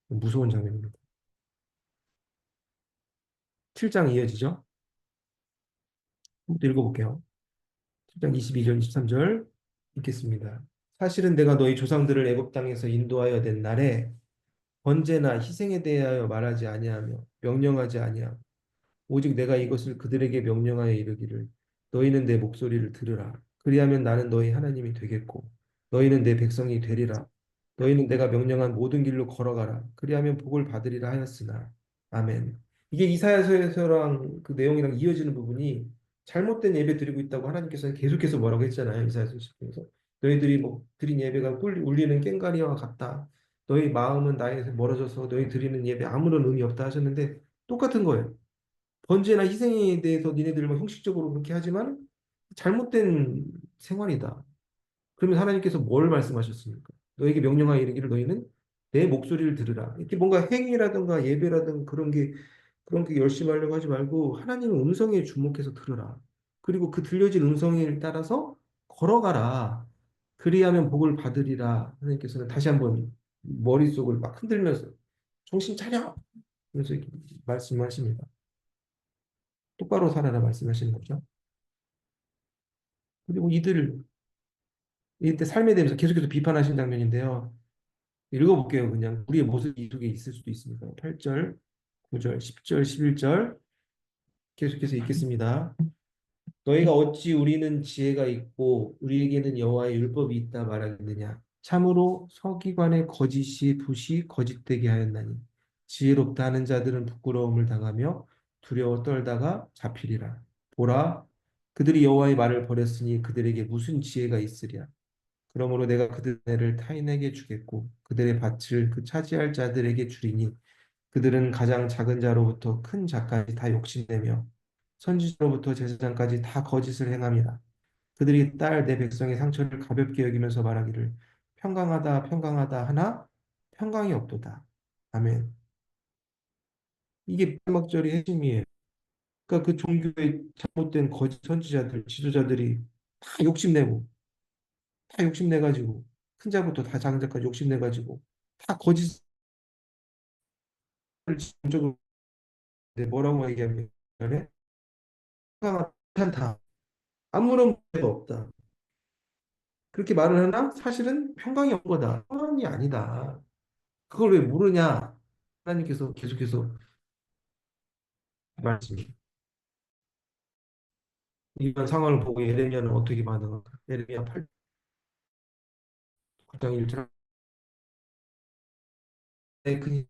[SPEAKER 1] 무서운 장면입니다. 7장 이어지죠? 한번 또 읽어볼게요. 7장 22절, 23절 읽겠습니다. 사실은 내가 너희 조상들을 애굽 땅에서 인도하여 낸 날에 번제나 희생에 대하여 말하지 아니하며 명령하지 아니하며 오직 내가 이것을 그들에게 명령하여 이르기를 너희는 내 목소리를 들으라. 그리하면 나는 너희 하나님이 되겠고 너희는 내 백성이 되리라. 너희는 내가 명령한 모든 길로 걸어가라. 그리하면 복을 받으리라 하였으나. 아멘. 이게 이사야서랑 그 내용이랑 이어지는 부분이 잘못된 예배 드리고 있다고 하나님께서는 계속해서 뭐라고 했잖아요. 이사야서 10장에서. 너희들이 뭐 드린 예배가 울리는 꽹과리와 같다. 너희 마음은 나에서 멀어져서 너희 드리는 예배 아무런 의미 없다 하셨는데 똑같은 거예요. 번제나 희생에 대해서 니네들 뭐 형식적으로 그렇게 하지만 잘못된 생활이다. 그러면 하나님께서 뭘 말씀하셨습니까? 너에게 명령하여 이르기를 너희는 내 목소리를 들으라. 이렇게 뭔가 행위라든가 예배라든가 그런 게 열심히 하려고 하지 말고 하나님의 음성에 주목해서 들으라. 그리고 그 들려진 음성에 따라서 걸어가라. 그리하면 복을 받으리라. 하나님께서는 다시 한번 머릿속을 막 흔들면서 정신 차려! 그래서 이렇게 말씀하십니다. 똑바로 살아라 말씀하시는 거죠. 그리고 이때 삶에 대해서 계속해서 비판하신 장면인데요. 읽어볼게요. 그냥 우리의 모습이 이 속에 있을 수도 있습니다. 8절, 9절, 10절, 11절 계속해서 읽겠습니다. 너희가 어찌 우리는 지혜가 있고 우리에게는 여호와의 율법이 있다 말하겠느냐. 참으로 서기관의 거짓이 붓이 거짓되게 하였나니 지혜롭다 하는 자들은 부끄러움을 당하며 두려워 떨다가 잡히리라. 보라, 그들이 여호와의 말을 버렸으니 그들에게 무슨 지혜가 있으랴. 그러므로 내가 그들을 타인에게 주겠고 그들의 밭을 그 차지할 자들에게 주리니 그들은 가장 작은 자로부터 큰 자까지 다 욕심내며 선지자로부터 제사장까지 다 거짓을 행함이라. 그들이 딸 내 백성의 상처를 가볍게 여기면서 말하기를 평강하다 평강하다 하나 평강이 없도다. 아멘. 이게 마지막절의 핵심이에요. 그러니까 그 종교의 잘못된 거짓 선지자들, 지도자들이 다 욕심내가지고 큰 자부터 다 작은 자까지 욕심내가지고 다 거짓을 지적으로 뭐라고 얘기하면 평강하다 아무런 문제가 없다. 그렇게 말을 하나 사실은 평강이 온 거다. 평강이 아니다. 그걸 왜 모르냐? 하나님께서 계속해서 말씀해. 이런 상황을 보고 예레미야는 어떻게 반응할까? 예레미야 8장 1절 내큰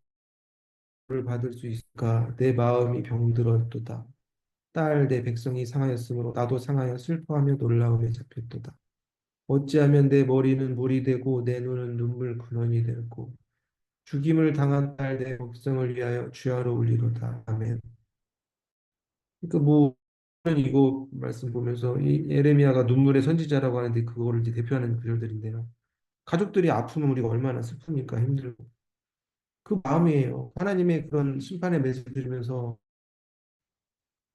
[SPEAKER 1] 힘을 받을 수 있을까? 내 마음이 병들었도다. 딸 내 백성이 상하였으므로 나도 상하여 슬퍼하며 놀라움에 잡혔도다. 어찌하면 내 머리는 물이 되고 내 눈은 눈물 근원이 되고 죽임을 당한 딸 내 백성을 위하여 주야로 울리로다. 아멘. 그러니까 뭐 이거 말씀 보면서 이 예레미야가 눈물의 선지자라고 하는데 그거를 이제 대표하는 구절들인데요. 가족들이 아프면 우리가 얼마나 슬픕니까? 힘들고. 그 마음이에요. 하나님의 그런 심판의 메시지 들으면서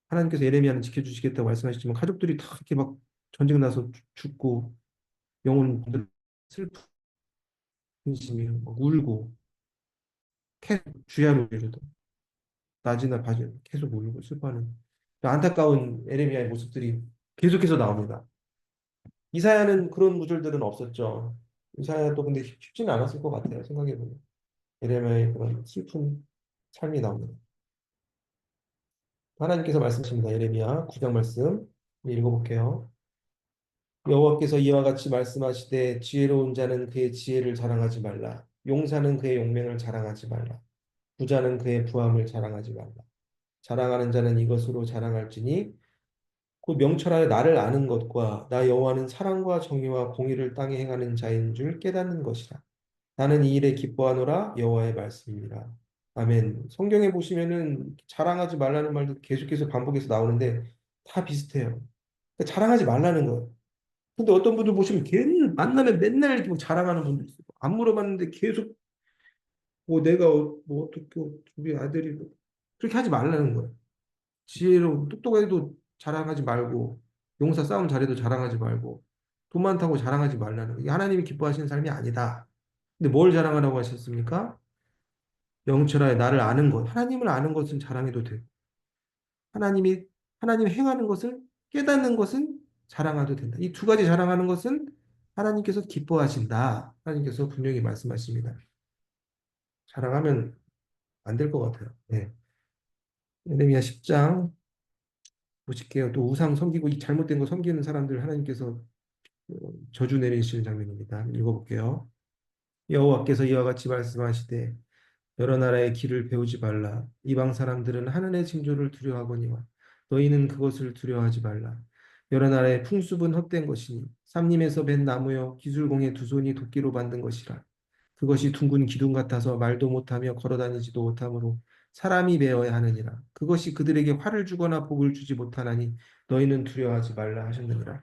[SPEAKER 1] 하나님께서 예레미야는 지켜주시겠다고 말씀하셨지만 가족들이 다 이렇게 막 전쟁 나서 죽고 영혼 슬픈 심이 막 울고 계속 주야로 이르다 낮이나 밤이나 계속 울고 슬퍼하는 안타까운 에레미야의 모습들이 계속해서 나옵니다. 이사야는 그런 구절들은 없었죠. 이사야도 근데 쉽지는 않았을 것 같아요. 생각해보면 에레미야의 그런 슬픈 삶이 나옵니다. 하나님께서 말씀하십니다. 에레미야 9장 말씀 읽어볼게요. 여호와께서 이와 같이 말씀하시되 지혜로운 자는 그의 지혜를 자랑하지 말라. 용사는 그의 용맹을 자랑하지 말라. 부자는 그의 부함을 자랑하지 말라. 자랑하는 자는 이것으로 자랑할지니 그 명철하여 나를 아는 것과 나 여호와는 사랑과 정의와 공의를 땅에 행하는 자인 줄 깨닫는 것이라. 나는 이 일에 기뻐하노라 여호와의 말씀입니다. 아멘. 성경에 보시면은 자랑하지 말라는 말도 계속해서 반복해서 나오는데 다 비슷해요. 그러니까 자랑하지 말라는 거예요. 근데 어떤 분들 보시면 걔는 만나면 맨날 이렇게 뭐 자랑하는 분들 있어요. 안 물어봤는데 계속 뭐 내가 뭐 어떻게 우리 아들이 뭐 그렇게 하지 말라는 거예요. 지혜로 똑똑해도 자랑하지 말고 용사 싸움 잘해도 자랑하지 말고 돈 많다고 자랑하지 말라는 거. 이게 하나님이 기뻐하시는 삶이 아니다. 근데 뭘 자랑하라고 하셨습니까? 영철하여 나를 아는 것. 하나님을 아는 것은 자랑해도 되고 하나님이 하나님 행하는 것을 깨닫는 것은 자랑해도 된다. 이 두 가지 자랑하는 것은 하나님께서 기뻐하신다. 하나님께서 분명히 말씀하십니다. 자랑하면 안 될 것 같아요. 네. 예레미야 10장 보실게요. 또 우상 섬기고 이 잘못된 거 섬기는 사람들 하나님께서 저주 내리시는 장면입니다. 읽어볼게요. 여호와께서 이와 같이 말씀하시되 여러 나라의 길을 배우지 말라. 이방 사람들은 하늘의 징조를 두려워하거니와 너희는 그것을 두려워하지 말라. 여러 나라의 풍습은 헛된 것이니 삼림에서 벤 나무여 기술공의 두 손이 도끼로 만든 것이라. 그것이 둥근 기둥 같아서 말도 못하며 걸어다니지도 못하므로 사람이 베어야 하느니라. 그것이 그들에게 화를 주거나 복을 주지 못하나니 너희는 두려워하지 말라 하셨느니라.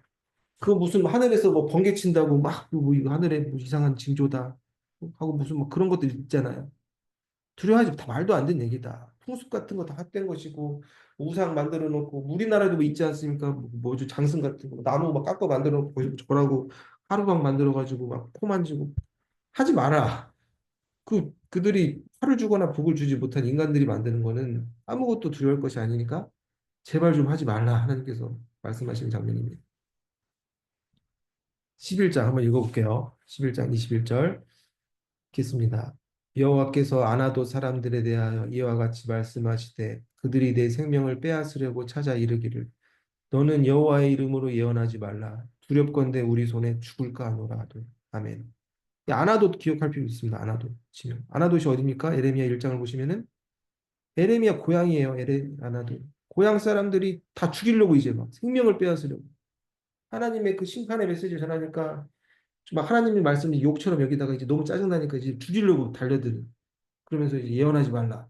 [SPEAKER 1] 그 무슨 하늘에서 뭐 번개 친다고 막뭐 하늘에 뭐 이상한 징조다 하고 무슨 뭐 그런 것들 있잖아요. 두려워하지 다 말도 안 되는 얘기다. 풍습 같은 거 다 헛된 것이고 우상 만들어 놓고 우리나라도 뭐 있지 않습니까? 뭐죠 장승 같은 거 나무 막 깎아 만들어 놓고 거기서 저라고 하루방 만들어 가지고 막 포 만지고 하지 마라. 그들이 화를 주거나 복을 주지 못한 인간들이 만드는 거는 아무것도 두려울 것이 아니니까 제발 좀 하지 말라 하나님께서 말씀하시는 장면입니다. 11장 한번 읽어볼게요. 11장 21절 읽겠습니다. 여호와께서 아나도 사람들에 대하여 이와 같이 말씀하시되 그들이 내 생명을 빼앗으려고 찾아 이르기를 너는 여호와의 이름으로 예언하지 말라 두렵건대 우리 손에 죽을까 하노라 하되 아멘. 아나돗 기억할 필요 있습니다. 아나돗 지명. 아나돗이 어디입니까? 에레미야 1장을 보시면은 에레미야 고향이에요. 아나돗. 고향 사람들이 다 죽이려고 이제 막 생명을 빼앗으려고 하나님의 그 심판의 메시지를 전하니까 막 하나님의 말씀이 욕처럼 여기다가 이제 너무 짜증나니까 이제 죽이려고 달려드는 그러면서 이제 예언하지 말라.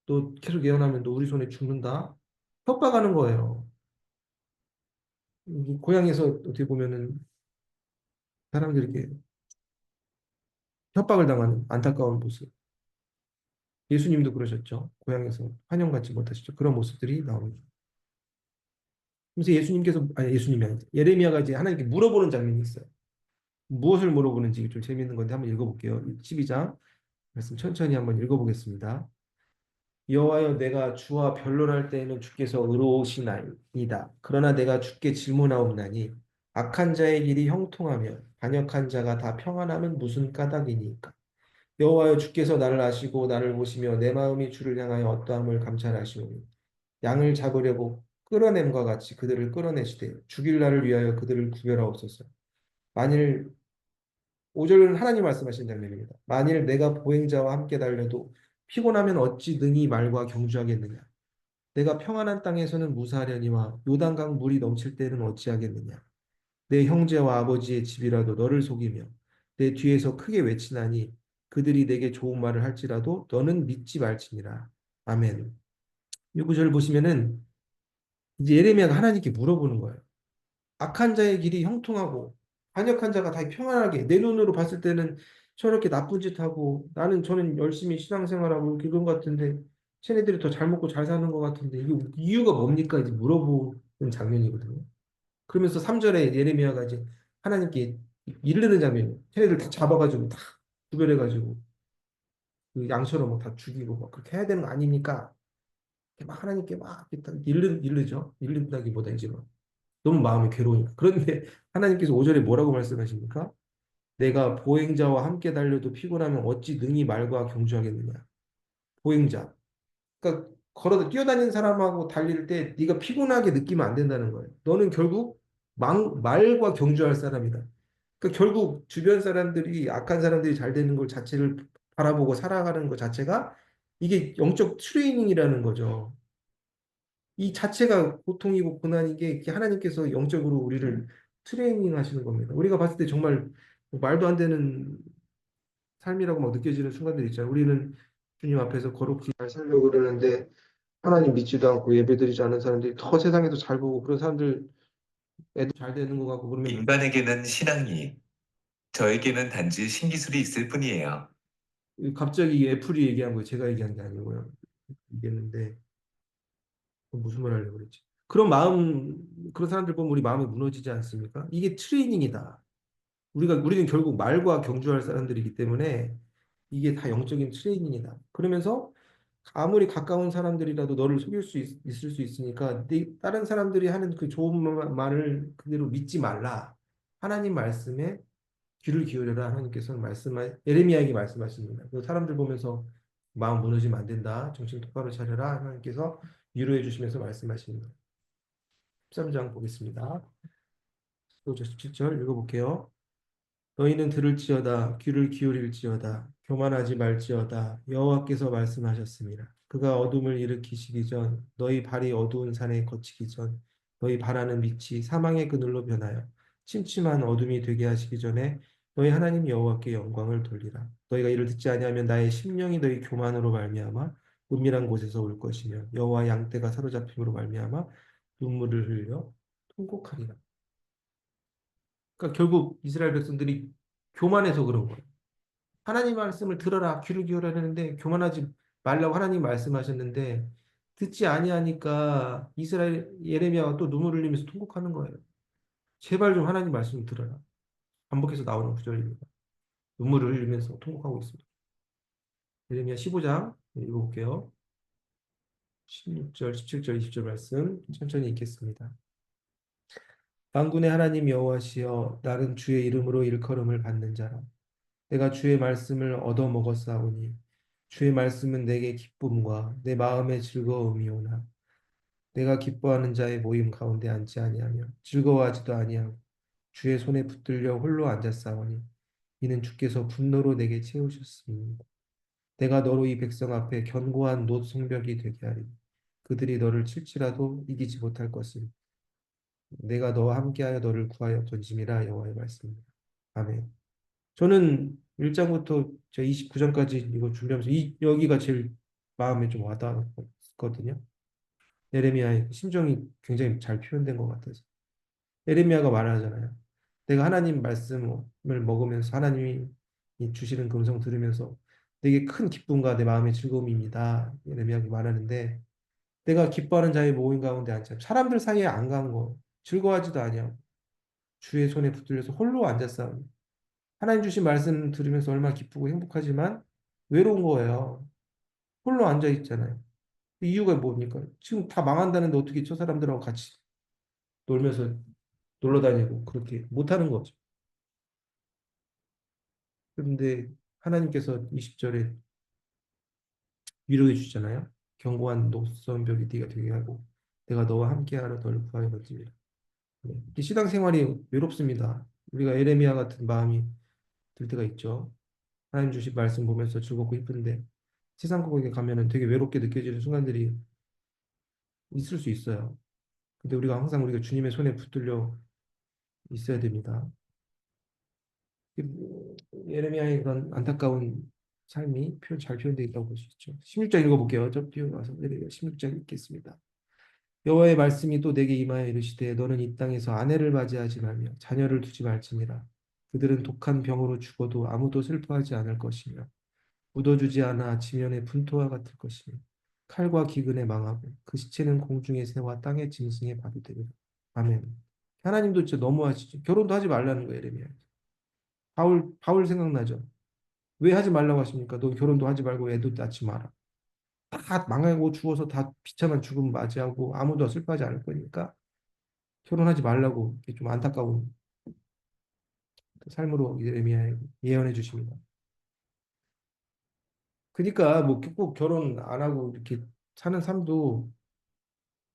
[SPEAKER 1] 또 계속 예언하면 너 우리 손에 죽는다. 협박하는 거예요. 고향에서 어떻게 보면은 사람들이 이렇게 협박을 당하는 안타까운 모습. 예수님도 그러셨죠. 고향에서 환영받지 못하시죠. 그런 모습들이 나옵니다. 그래서 예수님께서 아니 예수님이 아니죠. 예레미야가 이제 하나님께 물어보는 장면이 있어요. 무엇을 물어보는지 좀 재미있는 건데 한번 읽어볼게요. 12장 말씀 천천히 한번 읽어보겠습니다. 여호와여 내가 주와 변론할 때에는 주께서 의로우시나이다. 그러나 내가 주께 질문하옵나니 악한 자의 길이 형통하며 반역한 자가 다 평안함은 무슨 까닭이니까. 여호와여 주께서 나를 아시고 나를 보시며 내 마음이 주를 향하여 어떠함을 감찰하시오니 양을 잡으려고 끌어냄과 같이 그들을 끌어내시되 죽일 날을 위하여 그들을 구별하옵소서. 만일 5절은 하나님 말씀하신 장면입니다. 만일 내가 보행자와 함께 달려도 피곤하면 어찌 능히 말과 경주하겠느냐. 내가 평안한 땅에서는 무사하려니와 요단강 물이 넘칠 때는 어찌하겠느냐. 내 형제와 아버지의 집이라도 너를 속이며 내 뒤에서 크게 외치나니 그들이 내게 좋은 말을 할지라도 너는 믿지 말지니라. 아멘. 이 구절 보시면은 이제 예레미야가 하나님께 물어보는 거예요. 악한 자의 길이 형통하고 반역한 자가 다 평안하게 내 눈으로 봤을 때는 저렇게 나쁜 짓 하고 저는 열심히 신앙생활하고 그런 것 같은데 쟤네들이 더 잘 먹고 잘 사는 것 같은데 이게 이유가 뭡니까? 이제 물어보는 장면이거든요. 그러면서 3절에 예레미야가 이제 하나님께 이르는 장면이에요. 쟤네들 다 잡아가지고 다 구별해가지고 그 양처럼 막 다 죽이고 막 그렇게 해야 되는 거 아닙니까? 이렇게 막 하나님께 막 이렇게 딱 일르죠. 일른다기보다 이제 막 너무 마음이 괴로우니까. 그런데 하나님께서 5절에 뭐라고 말씀하십니까? 내가 보행자와 함께 달려도 피곤하면 어찌 능히 말과 경주하겠느냐. 보행자. 그러니까 걸어 뛰어다니는 사람하고 달릴 때 네가 피곤하게 느끼면 안 된다는 거예요. 너는 결국 말과 경주할 사람이다. 그러니까 결국 주변 사람들이 악한 사람들이 잘 되는 걸 자체를 바라보고 살아가는 것 자체가 이게 영적 트레이닝이라는 거죠. 이 자체가 고통이고 고난인 게 이렇게 하나님께서 영적으로 우리를 트레이닝 하시는 겁니다. 우리가 봤을 때 정말 뭐 말도 안 되는 삶이라고 막 느껴지는 순간들이 있잖아요. 우리는 주님 앞에서 거룩히 잘 살려고 그러는데 하나님 믿지도 않고 예배드리지 않는 사람들이 더 세상에도 잘 보고 그런 사람들 애도 잘 되는 것 같고 그러면
[SPEAKER 2] 인간에게는 신앙이, 저에게는 단지 신기술이 있을 뿐이에요.
[SPEAKER 1] 갑자기 애플이 얘기한 거예요. 제가 얘기한 게 아니고요. 얘기했는데 무슨 말 하려고 그랬지? 그런 사람들 보면 우리 마음이 무너지지 않습니까? 이게 트레이닝이다. 우리는 결국 말과 경주할 사람들이기 때문에 이게 다 영적인 트레이닝이다. 그러면서 아무리 가까운 사람들이라도 너를 속일 있을 수 있으니까 다른 사람들이 하는 그 좋은 말을 그대로 믿지 말라. 하나님 말씀에 귀를 기울여라. 하나님께서는 예레미야에게 말씀하십니다. 그 사람들 보면서 마음 무너지면 안 된다. 정신 똑바로 차려라. 하나님께서 위로해 주시면서 말씀하십니다. 13장 보겠습니다. 또 17절 읽어볼게요. 너희는 들을지어다 귀를 기울일지어다 교만하지 말지어다 여호와께서 말씀하셨습니다. 그가 어둠을 일으키시기 전 너희 발이 어두운 산에 거치기 전 너희 바라는 빛이 사망의 그늘로 변하여 침침한 어둠이 되게 하시기 전에 너희 하나님 여호와께 영광을 돌리라. 너희가 이를 듣지 아니하면 나의 심령이 너희 교만으로 말미암아 은밀한 곳에서 올 것이며 여호와 양떼가 사로잡힘으로 말미암아 눈물을 흘려 통곡하리라. 그러니까 결국 이스라엘 백성들이 교만해서 그런 거예요. 하나님 말씀을 들어라, 귀를 기울여야 되는데 교만하지 말라고 하나님 말씀하셨는데 듣지 아니하니까 이스라엘 예레미야가 또 눈물 흘리면서 통곡하는 거예요. 제발 좀 하나님 말씀을 들어라. 반복해서 나오는 구절입니다. 눈물을 흘리면서 통곡하고 있습니다. 예레미야 15장 읽어볼게요. 16절, 17절, 20절 말씀 천천히 읽겠습니다. 만군의 하나님 여호와시여 나는 주의 이름으로 일컬음을 받는 자라. 내가 주의 말씀을 얻어 먹었사오니 주의 말씀은 내게 기쁨과 내 마음의 즐거움이오나 내가 기뻐하는 자의 모임 가운데 앉지 아니하며 즐거워하지도 아니하고 주의 손에 붙들려 홀로 앉았사오니 이는 주께서 분노로 내게 채우셨습니다. 내가 너로 이 백성 앞에 견고한 놋 성벽이 되게 하리니 그들이 너를 칠지라도 이기지 못할 것을 내가 너와 함께하여 너를 구하여 건짐이라 여호와의 말씀입니다. 아멘. 저는 1장부터 저 29장까지 이거 준비하면서 여기가 제일 마음에 좀 와닿았거든요. 예레미야의 심정이 굉장히 잘 표현된 것 같아서. 예레미야가 말하잖아요. 내가 하나님 말씀을 먹으면서 하나님이 주시는 그 음성 들으면서 되게 큰 기쁨과 내 마음의 즐거움입니다. 예레미야가 말하는데 내가 기뻐하는 자의 모임 가운데 앉아 사람들 사이에 안 간 거 즐거워하지도 아니하고 주의 손에 붙들려서 홀로 앉았사오니 하나님 주신 말씀 들으면서 얼마나 기쁘고 행복하지만 외로운 거예요. 홀로 앉아 있잖아요. 그 이유가 뭡니까? 지금 다 망한다는데 어떻게 저 사람들하고 같이 놀면서 놀러 다니고 그렇게 못하는 거죠. 그런데 하나님께서 20절에 위로해 주잖아요. 견고한 녹선벽이 네가 되게 하고 내가 너와 함께하러 너를 구하여 건지라. 네. 이 신앙생활이 외롭습니다. 우리가 에레미야 같은 마음이 들 때가 있죠. 하나님 주신 말씀 보면서 즐겁고 이쁜데 세상 속에 가면은 되게 외롭게 느껴지는 순간들이 있을 수 있어요. 근데 우리가 항상 우리가 주님의 손에 붙들려 있어야 됩니다. 예레미야의 그런 안타까운 삶이 잘 표현되어 있다고 볼 수 있죠. 16장 읽어볼게요. 저 뛰어와서 16장 읽겠습니다. 여호와의 말씀이 또 내게 임하여 이르시되 너는 이 땅에서 아내를 맞이하지 말며 자녀를 두지 말지니라. 그들은 독한 병으로 죽어도 아무도 슬퍼하지 않을 것이며 묻어주지 않아 지면의 분토와 같을 것이며 칼과 기근에 망하고 그 시체는 공중의 새와 땅의 짐승의 밥이 되리라. 아멘. 하나님도 진짜 너무하시죠. 결혼도 하지 말라는 거예요, 예레미야. 바울 생각나죠. 왜 하지 말라고 하십니까? 너 결혼도 하지 말고 애도 낳지 마라. 다 망하고 죽어서 다 비참한 죽음 맞이하고 아무도 슬퍼하지 않을 거니까 결혼하지 말라고 이렇게 좀 안타까운 그 삶으로 예레미야 예언해 주십니다. 그러니까 뭐 꼭 결혼 안 하고 이렇게 사는 삶도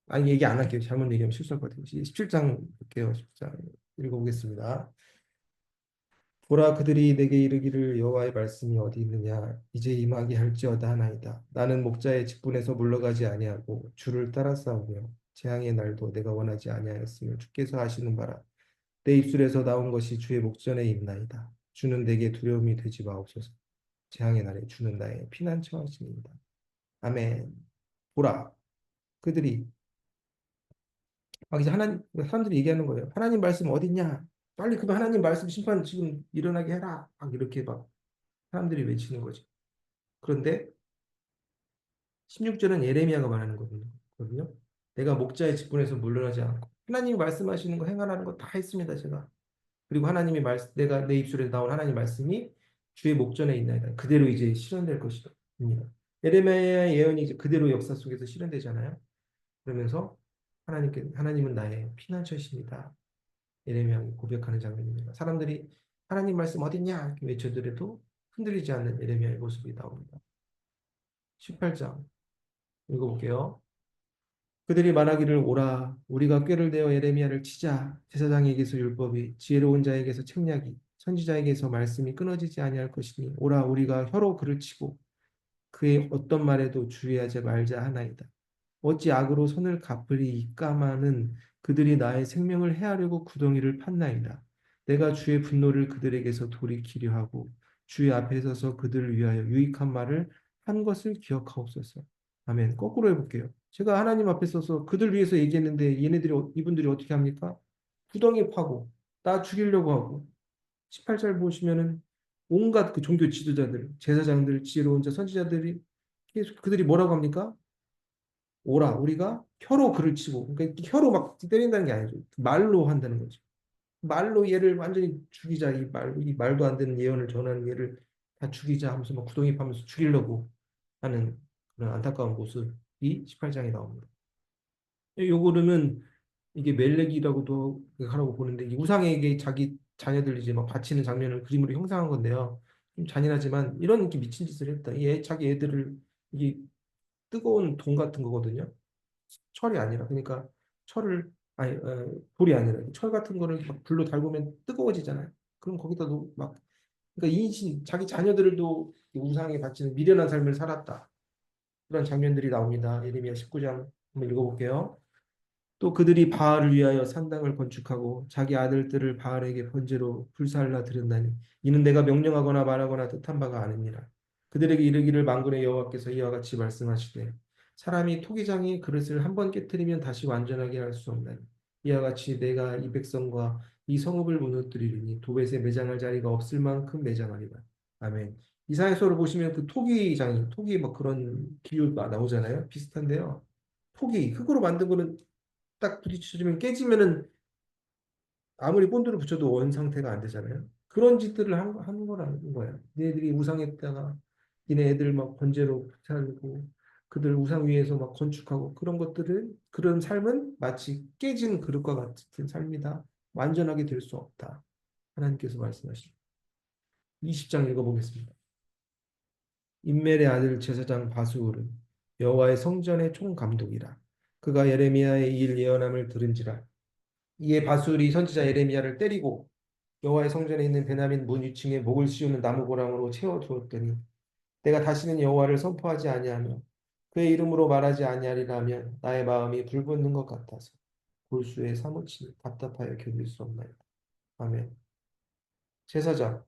[SPEAKER 1] 아니 얘기 안 할게요. 잘못 얘기하면 실수할 것 같아요. 17장 볼게요. 17장 읽어보겠습니다. 보라 그들이 내게 이르기를 여호와의 말씀이 어디 있느냐 이제 임하게 할지어다 하나이다. 나는 목자의 직분에서 물러가지 아니하고 주를 따라 싸우며 재앙의 날도 내가 원하지 아니하였으며 주께서 하시는 바라 내 입술에서 나온 것이 주의 목전에 있나이다. 주는 내게 두려움이 되지 마옵소서. 재앙의 날에 주는 나의 피난처 하시니이다. 아멘. 보라 그들이 막 이제 사람들이 얘기하는 거예요. 하나님 말씀 어디 있냐? 빨리 그 하나님 말씀 심판 지금 일어나게 해라. 막 이렇게 막 사람들이 외치는 거죠. 그런데 16절은 예레미야가 말하는 거거든요. 내가 목자의 직분에서 물러나지 않고 하나님이 말씀하시는 거 행하라는 거 다 했습니다, 제가. 그리고 하나님이 내가 내 입술에 나온 하나님 말씀이 주의 목전에 있나이다. 그대로 이제 실현될 것이다. 예레미야의 예언이 이제 그대로 역사 속에서 실현되잖아요. 그러면서 하나님은 나의 피난처십니다. 예레미야가 고백하는 장면입니다. 사람들이 하나님 말씀 어딨냐 이렇게 외쳐드려도 흔들리지 않는 예레미야의 모습이 나옵니다. 18장 읽어볼게요. 그들이 말하기를 오라 우리가 꾀를 내어 예레미야를 치자 제사장에게서 율법이 지혜로운 자에게서 책략이 선지자에게서 말씀이 끊어지지 아니할 것이니 오라 우리가 혀로 그를 치고 그의 어떤 말에도 주의하지 말자 하나이다. 어찌 악으로 선을 갚으리이까마는 그들이 나의 생명을 해하려고 구덩이를 팠나이다. 내가 주의 분노를 그들에게서 돌이키려 하고 주의 앞에 서서 그들을 위하여 유익한 말을 한 것을 기억하옵소서. 아멘. 거꾸로 해볼게요. 제가 하나님 앞에 서서 그들 위해서 얘기했는데 이분들이 어떻게 합니까? 구덩이 파고 나 죽이려고 하고 18절 보시면은 온갖 그 종교 지도자들, 제사장들, 지혜로운 자, 선지자들이 계속 그들이 뭐라고 합니까? 오라 우리가 혀로 그를 치고 그러니까 혀로 막 때린다는 게 아니죠. 말로 한다는 거죠. 말로 얘를 완전히 죽이자 이 말도 안 되는 예언을 전하는 얘를 다 죽이자 하면서 막 구덩이 파면서 죽이려고 하는 그런 안타까운 모습이 18장에 나옵니다. 요거는 이게 멜렉이라고도 하라고 보는데 이 우상에게 자기 자녀들 이제 막 바치는 장면을 그림으로 형상한 건데요. 좀 잔인하지만 이런 이렇게 미친 짓을 했다. 자기 애들을 이게 뜨거운 돈 같은 거거든요. 철이 아니라 그러니까 철을 아니 돌이 아니라 철 같은 거를 막 불로 달구면 뜨거워지잖아요. 그럼 거기다도 막 그러니까 인신 자기 자녀들도 우상에 바치는 미련한 삶을 살았다. 그런 장면들이 나옵니다. 예레미야 19장 한번 읽어볼게요. 또 그들이 바알을 위하여 산당을 건축하고 자기 아들들을 바알에게 번제로 불살라 드렸나니 이는 내가 명령하거나 말하거나 뜻한 바가 아니니라. 그들에게 이르기를 만군의 여호와께서 이와 같이 말씀하시되 사람이 토기장의 그릇을 한번 깨뜨리면 다시 완전하게 할 수 없나니 이와 같이 내가 이 백성과 이 성읍을 무너뜨리리니 도벳에 매장할 자리가 없을 만큼 매장하리라. 아멘. 이사야서를 보시면 그 토기장이 토기 막 그런 비유가 나오잖아요. 비슷한데요. 토기 흙으로 만든 거는 딱 부딪혀주면 깨지면은 아무리 본드를 붙여도 원 상태가 안 되잖아요. 그런 짓들을 하는 거라는 거야. 얘네들이 우상에다가 니네 애들 막 번제로 살고 그들 우상 위에서 막 건축하고 그런 것들은 그런 삶은 마치 깨진 그릇과 같은 삶이다. 완전하게 될 수 없다. 하나님께서 말씀하시죠. 20장 읽어보겠습니다. 임멜의 아들 제사장 바수울은 여호와의 성전의 총감독이라. 그가 예레미야의 일 예언함을 들은지라. 이에 바술이 선지자 예레미야를 때리고 여호와의 성전에 있는 베냐민 문 위층에 목을 씌우는 나무 고랑으로 채워 두었더니 내가 다시는 여호와를 선포하지 아니하며 그의 이름으로 말하지 아니하리라 하면 나의 마음이 불붙는 것 같아서 골수에 사무치니 답답하여 견딜 수 없나이다. 아멘. 제사장,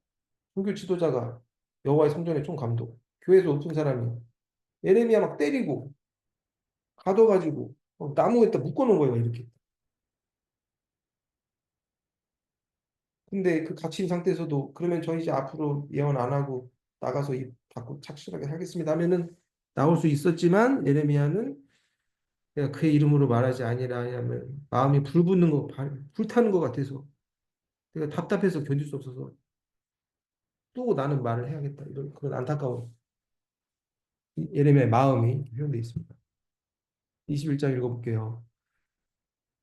[SPEAKER 1] 종교 지도자가 여호와의 성전의 총감독, 교회에서 높은 사람이 예레미야 막 때리고 가둬가지고 나무에다 묶어놓은 거예요 이렇게. 근데 그 갇힌 상태에서도 그러면 저 이제 앞으로 예언 안 하고 나가서 입 닫고 착실하게 하겠습니다 하면은 나올 수 있었지만 예레미야는 내가 그의 이름으로 말하지 아니라 하면 마음이 불붙는 거 불타는 것 같아서 내가 답답해서 견딜 수 없어서 또 나는 말을 해야겠다 이런 그런 안타까운 예레미야의 마음이 표현되어 있습니다. 21장 읽어볼게요.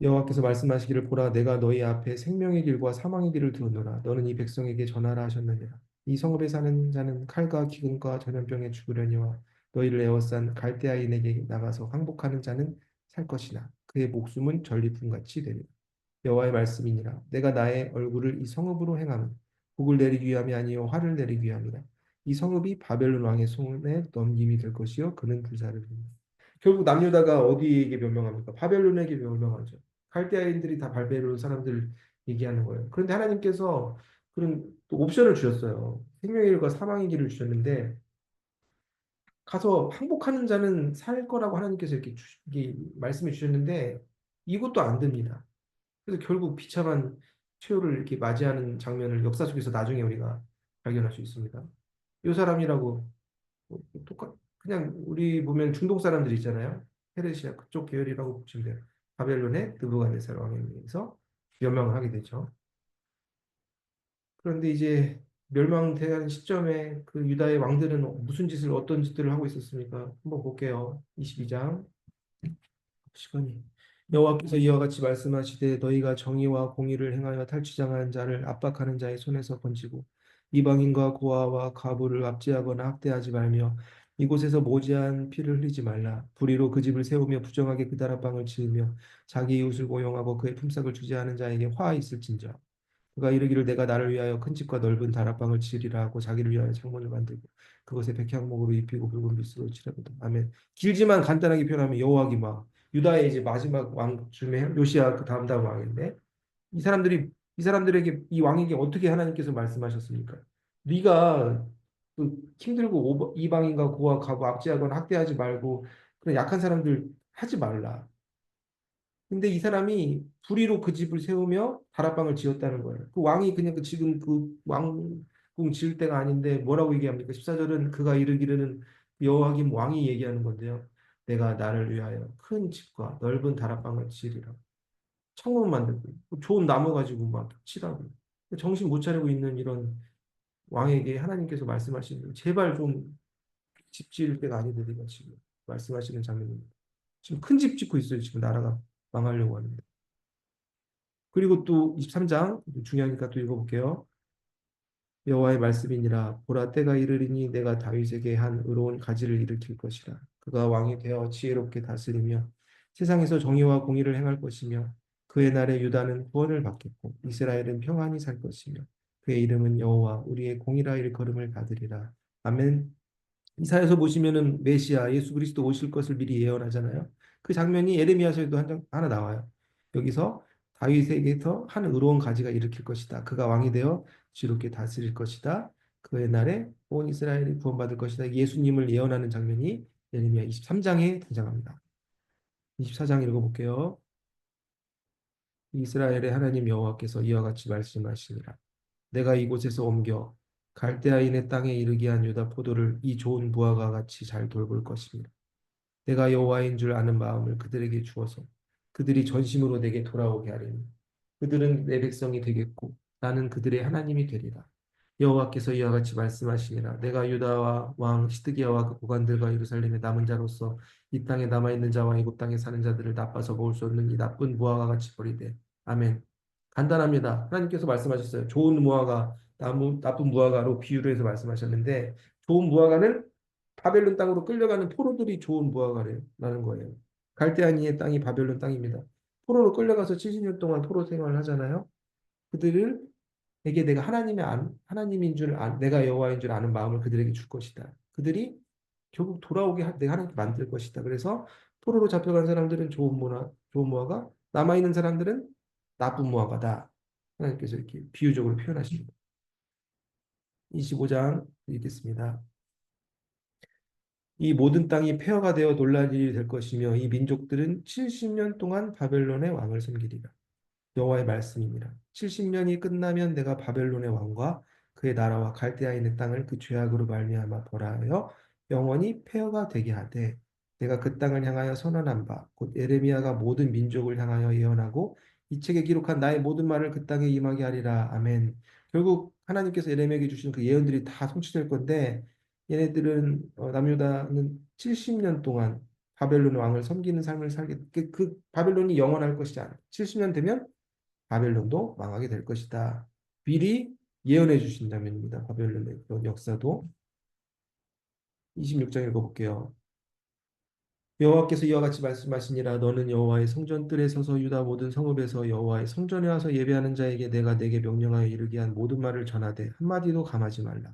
[SPEAKER 1] 여호와께서 말씀하시기를 보라 내가 너희 앞에 생명의 길과 사망의 길을 두었노라 너는 이 백성에게 전하라 하셨느니라 이 성읍에 사는 자는 칼과 기근과 전염병에 죽으려니와 너희를 에워싼 갈대아인에게 나가서 항복하는 자는 살 것이나 그의 목숨은 전리품같이 되리라 여호와의 말씀이니라 내가 나의 얼굴을 이 성읍으로 행하면 복을 내리기 위함이 아니요 화를 내리기 위함이라 이 성읍이 바벨론 왕의 손에 넘김이 될 것이요 그는 불사를 줍니다. 결국 남유다가 어디에게 멸망합니까? 바벨론에게 멸망하죠. 갈대아인들이 다 바벨론 사람들 얘기하는 거예요. 그런데 하나님께서 그런 또 옵션을 주셨어요. 생명의 길과 사망의 길을 주셨는데 가서 항복하는 자는 살 거라고 하나님께서 이렇게 말씀해 주셨는데 이것도 안 됩니다. 그래서 결국 비참한 최후를 이렇게 맞이하는 장면을 역사 속에서 나중에 우리가 발견할 수 있습니다. 이 사람이라고 똑같 그냥 우리 보면 중동 사람들 있잖아요. 페르시아 그쪽 계열이라고 보시면 돼요. 바벨론의 느부갓네살 왕에 의해서 멸망을 하게 되죠. 그런데 이제 멸망된 시점에 그 유다의 왕들은 무슨 짓을 어떤 짓들을 하고 있었습니까? 한번 볼게요. 22장 시간이 여호와께서 이와 같이 말씀하시되 너희가 정의와 공의를 행하여 탈취당한 자를 압박하는 자의 손에서 건지고 이방인과 고아와 과부를 압제하거나 학대하지 말며 이곳에서 모지한 피를 흘리지 말라. 불의로 그 집을 세우며 부정하게 그 다락방을 지으며 자기 이웃을 고용하고 그의 품삯을 주지 않은 자에게 화 있을진저. 그가 이르기를 내가 나를 위하여 큰 집과 넓은 다락방을 지으리라 하고 자기를 위하여 창문을 만들고 그것에 백향목으로 입히고 붉은 빗으로 칠하거든. 아멘. 길지만 간단하게 표현하면 여호와긴 왕. 유다의 이제 마지막 왕 중에 요시야 그 다음 왕인데 이 사람들이 이 사람들에게 이 왕에게 어떻게 하나님께서 말씀하셨습니까? 네가 그 힘들고 이방인과 고아 가고 압제하거나 학대하지 말고 그런 약한 사람들 하지 말라. 근데 이 사람이 불의로 그 집을 세우며 다락방을 지었다는 거예요. 그 왕이 그냥 그 지금 그 왕궁 지을 때가 아닌데 뭐라고 얘기합니까? 14절은 그가 이르기르는 여호와김 왕이 얘기하는 건데요. 내가 나를 위하여 큰 집과 넓은 다락방을 지으리라. 창문 만들고 좋은 나무 가지고 막 칠하고 정신 못 차리고 있는 이런 왕에게 하나님께서 말씀하시는 제발 좀 집 지을 때가 아닌데 내가 지금 말씀하시는 장면입니다. 지금 큰 집 짓고 있어요. 지금 나라가 망하려고 하는데. 그리고 또 23장 중요하니까 또 읽어볼게요. 여호와의 말씀이니라 보라 때가 이르리니 내가 다윗에게 한 의로운 가지를 일으킬 것이라 그가 왕이 되어 지혜롭게 다스리며 세상에서 정의와 공의를 행할 것이며 그의 날에 유다는 구원을 받겠고 이스라엘은 평안히 살 것이며 그의 이름은 여호와 우리의 공의라 일컬음을 받으리라. 아멘. 이사야서 보시면은 메시아 예수 그리스도 오실 것을 미리 예언하잖아요. 그 장면이 예레미야서에도 하나 나와요. 여기서 다윗에게서 한 의로운 가지가 일으킬 것이다. 그가 왕이 되어 지롭게 다스릴 것이다. 그의 날에 온 이스라엘이 구원받을 것이다. 예수님을 예언하는 장면이 예레미야 23장에 등장합니다. 24장 읽어볼게요. 이스라엘의 하나님 여호와께서 이와 같이 말씀하시니라. 내가 이곳에서 옮겨 갈대아인의 땅에 이르게 한 유다 포도를 이 좋은 무화과 같이 잘 돌볼 것입니다. 내가 여호와인 줄 아는 마음을 그들에게 주어서 그들이 전심으로 내게 돌아오게 하리니 그들은 내 백성이 되겠고 나는 그들의 하나님이 되리라. 여호와께서 이와 같이 말씀하시니라. 내가 유다와 왕 시드기야와 그 고관들과 예루살렘의 남은 자로서 이 땅에 남아 있는 자와 이곳 땅에 사는 자들을 나빠서 먹을 수 없는 이 나쁜 무화과 같이 버리되. 아멘. 간단합니다. 하나님께서 말씀하셨어요. 좋은 무화과, 나쁜 무화과로 비유를 해서 말씀하셨는데 좋은 무화과는 바벨론 땅으로 끌려가는 포로들이 좋은 무화과라는 거예요. 갈대아니의 땅이 바벨론 땅입니다. 포로로 끌려가서 70년 동안 포로 생활을 하잖아요. 그들에게 내가 하나님인 줄 내가 여호와인 줄 아는 마음을 그들에게 줄 것이다. 그들이 결국 돌아오게 내가 하나님께 만들 것이다. 그래서 포로로 잡혀간 사람들은 좋은 무화과, 남아 있는 사람들은 나쁜 무화과다. 하나님께서 이렇게 비유적으로 표현하십니다. 25장 읽겠습니다. 이 모든 땅이 폐허가 되어 놀랄 일이 될 것이며 이 민족들은 70년 동안 바벨론의 왕을 섬기리라. 여호와의 말씀입니다. 70년이 끝나면 내가 바벨론의 왕과 그의 나라와 갈대아인의 땅을 그 죄악으로 말미암아 벌하여 영원히 폐허가 되게 하되 내가 그 땅을 향하여 선언한 바 곧 예레미야가 모든 민족을 향하여 예언하고 이 책에 기록한 나의 모든 말을 그 땅에 임하게 하리라. 아멘. 결국 하나님께서 예레미야에게 주신 그 예언들이 다 성취될 건데 얘네들은 남유다는 70년 동안 바벨론 왕을 섬기는 삶을 살게 그 바벨론이 영원할 것이지 않아. 70년 되면 바벨론도 망하게 될 것이다. 미리 예언해 주신 장면입니다. 바벨론의 그런 역사도 26장 읽어볼게요. 여호와께서 이와 같이 말씀하시니라 너는 여호와의 성전뜰에 서서 유다 모든 성읍에서 여호와의 성전에 와서 예배하는 자에게 내가 내게 명령하여 이르게 한 모든 말을 전하되 한마디도 감하지 말라.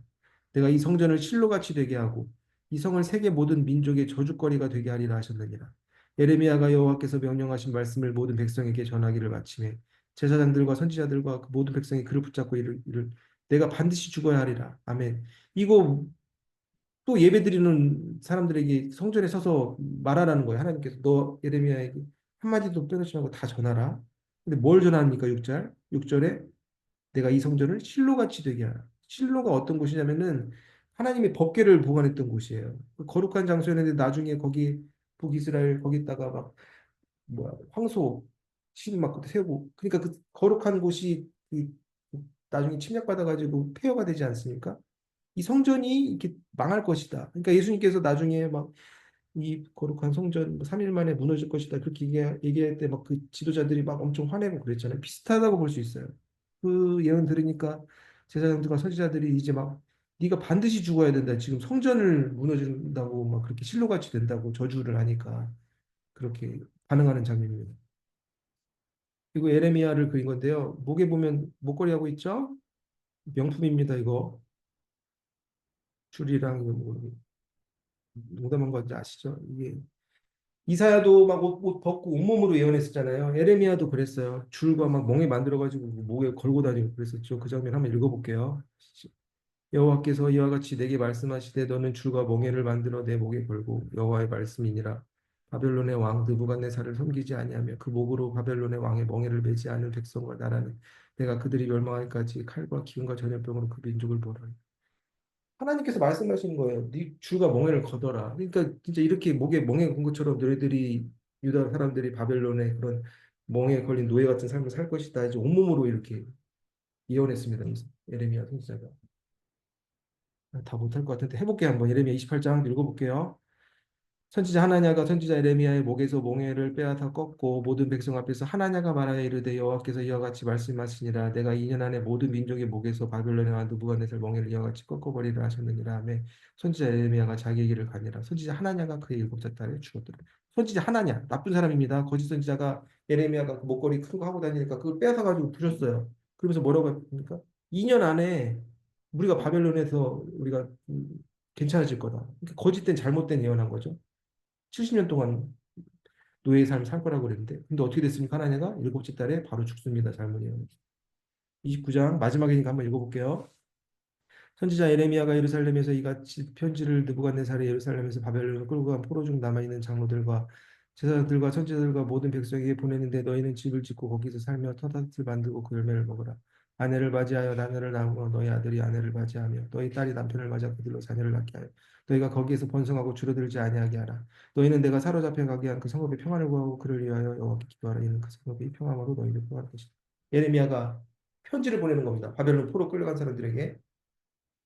[SPEAKER 1] 내가 이 성전을 실로같이 되게 하고 이 성을 세계 모든 민족의 저주거리가 되게 하리라 하셨느니라. 예레미야가 여호와께서 명령하신 말씀을 모든 백성에게 전하기를 마침에 제사장들과 선지자들과 그 모든 백성이 그를 붙잡고 이를 내가 반드시 죽어야 하리라. 아멘. 이거 또 예배드리는 사람들에게 성전에 서서 말하라는 거예요. 하나님께서 너 예레미야에게 한마디도 빼놓지 말고 다 전하라. 근데 뭘 전합니까? 6절. 6절에 내가 이 성전을 실로같이 되게 하라. 실로가 어떤 곳이냐면은 하나님의 법궤를 보관했던 곳이에요. 그 거룩한 장소였는데 나중에 거기 북이스라엘 거기다가 막 뭐야 황소 신막 세우고 그러니까 그 거룩한 곳이 나중에 침략받아가지고 폐허가 되지 않습니까? 이 성전이 이렇게 망할 것이다. 그러니까 예수님께서 나중에 막 이 거룩한 성전 3일 만에 무너질 것이다. 그렇게 얘기할 때 막 그 지도자들이 막 엄청 화내고 그랬잖아요. 비슷하다고 볼 수 있어요. 그 예언 들으니까 제사장들과 선지자들이 이제 막 네가 반드시 죽어야 된다. 지금 성전을 무너진다고 막 그렇게 실로같이 된다고 저주를 하니까 그렇게 반응하는 장면입니다. 그리고 에레미야를 그린 건데요. 목에 보면 목걸이 하고 있죠? 명품입니다, 이거. 줄이랑 이거 뭐 농담한 건지 아시죠? 이게 이사야도 막 옷 벗고 온몸으로 예언했었잖아요. 에레미야도 그랬어요. 줄과 막 멍에 만들어가지고 목에 걸고 다니고 그랬었죠. 그 장면 한번 읽어볼게요. 여호와께서 이와 같이 내게 말씀하시되 너는 줄과 멍에를 만들어 내 목에 걸고 여호와의 말씀이니라. 바벨론의 왕 느부갓네살을 섬기지 아니하며 그 목으로 바벨론의 왕의 멍에를 매지 않은 백성과 나라는 내가 그들이 멸망하기까지 칼과 기근과 전염병으로 그 민족을 보라. 하나님께서 말씀하시는 거예요. 네 줄과 멍에를 걷어라. 그러니까 진짜 이렇게 목에 멍에 건 것처럼 너희들이 유다 사람들이 바벨론의 그런 멍에 걸린 노예 같은 삶을 살 것이다. 이제 온몸으로 이렇게 예언했습니다. 예레미야 선지자가. 다 못할 것 같은데 해볼게요. 한번 예레미야 28장 읽어볼게요. 선지자 하나냐가 선지자 에레미야의 목에서 몽에를 빼앗아 꺾고 모든 백성 앞에서 하나냐가 말하여 이르되 여호와께서 이와 같이 말씀하시니라 내가 2년 안에 모든 민족의 목에서 바벨론의 왕 느부갓네살 멍에를 이와 같이 꺾어버리라 하셨느니라 하매 선지자 에레미야가 자기의 길을 가니라 선지자 하나냐가 그의 7살 딸에 죽었더라. 선지자 하나냐 나쁜 사람입니다. 거짓 선지자가 에레미야가 그 목걸이 큰 거 하고 다니니까 그걸 빼앗아 가지고 부셨어요. 그러면서 뭐라고 합니까? 2년 안에 우리가 바벨론에서 우리가 괜찮아질 거다. 그러니까 거짓된 잘못된 예언한 거죠. 70년 동안 노예의 삶을 살 거라고 그랬는데 근데 어떻게 됐습니까? 하나냐가 7째 달에 바로 죽습니다. 잘못이에요. 29장 마지막이니까 한번 읽어볼게요. 선지자 에레미야가 예루살렘에서 이같이 편지를 느부갓네살이 예루살렘에서 바벨론으로 끌고 간 포로 중 남아있는 장로들과 제사장들과 선지자들과 모든 백성에게 보내는데 너희는 집을 짓고 거기서 살며 터다트를 만들고 그 열매를 먹어라. 아내를 맞이하여 자녀를 낳으며 너희 아들이 아내를 맞이하며 너희 딸이 남편을 맞아 그들로 자녀를 낳게 하여 너희가 거기에서 번성하고 줄어들지 아니하게 하라. 너희는 내가 사로잡혀 가게 한 그 성읍의 평안을 구하고 그를 위하여 여호와께 기도하라. 이는 그 성읍이 평안으로 너희를 구할 것이다. 예레미야가 편지를 보내는 겁니다. 바벨론 포로 끌려간 사람들에게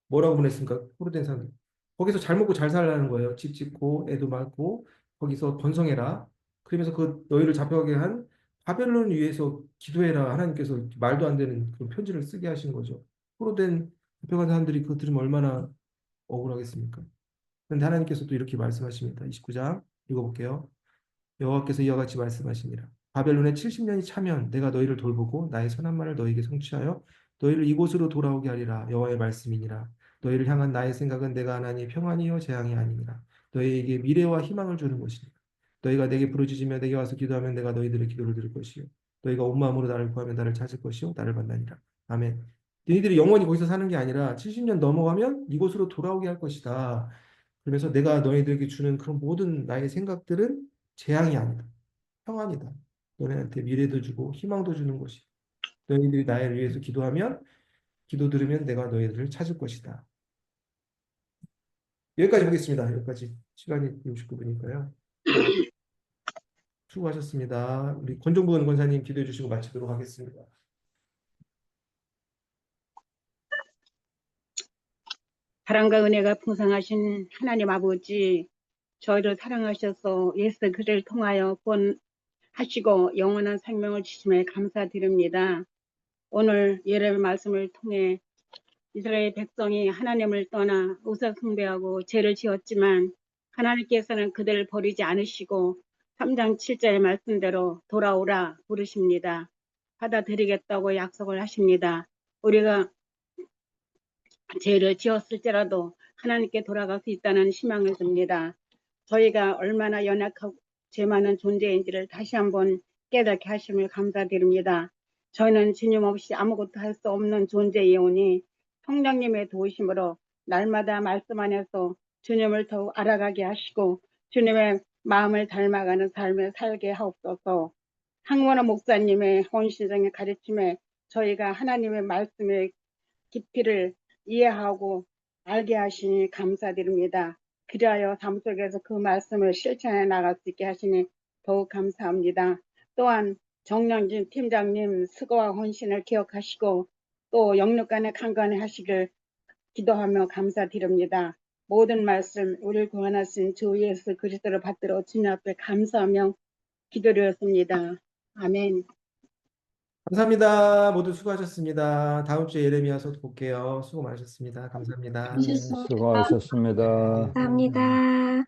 [SPEAKER 1] 뭐라고 보냈습니까? 포로된 사람들. 거기서 잘 먹고 잘 살라는 거예요. 집 짓고 애도 많고 거기서 번성해라. 그러면서 그 너희를 잡혀가게 한 바벨론 위에서 기도해라. 하나님께서 말도 안 되는 그런 편지를 쓰게 하신 거죠. 포로된 잡혀간 사람들이 그거 들으면 얼마나 억울하겠습니까? 그런데 하나님께서 또 이렇게 말씀하십니다. 29장 읽어볼게요. 여호와께서 이와 같이 말씀하시니라. 바벨론에 70년이 차면 내가 너희를 돌보고 나의 선한 말을 너희에게 성취하여 너희를 이곳으로 돌아오게 하리라. 여호와의 말씀이니라. 너희를 향한 나의 생각은 내가 하나니 평안이요 재앙이 아니니라. 너희에게 미래와 희망을 주는 것이니라. 너희가 내게 부르짖으며 내게 와서 기도하면 내가 너희들의 기도를 들을 것이요. 너희가 온 마음으로 나를 구하면 나를 찾을 것이요 나를 만나니라. 아멘. 너희들이 영원히 거기서 사는 게 아니라 70년 넘어가면 이곳으로 돌아오게 할 것이다. 그러면서 내가 너희들에게 주는 그런 모든 나의 생각들은 재앙이 아니다. 평안이다. 너네한테 미래도 주고 희망도 주는 것이. 너희들이 나를 위해서 기도하면 기도 들으면 내가 너희들을 찾을 것이다. 여기까지 보겠습니다. 여기까지 시간이 69분이니까요. 수고하셨습니다. 우리 권종근 권사님 기도해 주시고 마치도록 하겠습니다.
[SPEAKER 3] 사랑과 은혜가 풍성하신 하나님 아버지, 저희를 사랑하셔서 예수 그를 통하여 구원하시고 영원한 생명을 주심에 감사드립니다. 오늘 예레미야 말씀을 통해 이스라엘 백성이 하나님을 떠나 우상 숭배하고 죄를 지었지만 하나님께서는 그들을 버리지 않으시고 3장 7절의 말씀대로 돌아오라 부르십니다. 받아들이겠다고 약속을 하십니다. 우리가 죄를 지었을지라도 하나님께 돌아갈 수 있다는 희망을 줍니다. 저희가 얼마나 연약하고 죄 많은 존재인지를 다시 한번 깨닫게 하심을 감사드립니다. 저희는 주님 없이 아무것도 할 수 없는 존재이오니 성령님의 도우심으로 날마다 말씀 안에서 주님을 더욱 알아가게 하시고 주님의 마음을 닮아가는 삶을 살게 하옵소서. 항원호 목사님의 헌신성의 가르침에 저희가 하나님의 말씀의 깊이를 이해하고 알게 하시니 감사드립니다. 그리하여 삶 속에서 그 말씀을 실천해 나갈 수 있게 하시니 더욱 감사합니다. 또한 정영진 팀장님 수고와 헌신을 기억하시고 또 영육간에 강건해 하시길 기도하며 감사드립니다. 모든 말씀 우리를 구원하신 주 예수 그리스도를 받들어 주님 앞에 감사하며 기도드렸습니다. 아멘.
[SPEAKER 1] 감사합니다. 모두 수고하셨습니다. 다음 주에 예레미야서 볼게요. 수고 많으셨습니다. 감사합니다.
[SPEAKER 4] 수고하셨습니다.
[SPEAKER 1] 네.
[SPEAKER 5] 감사합니다.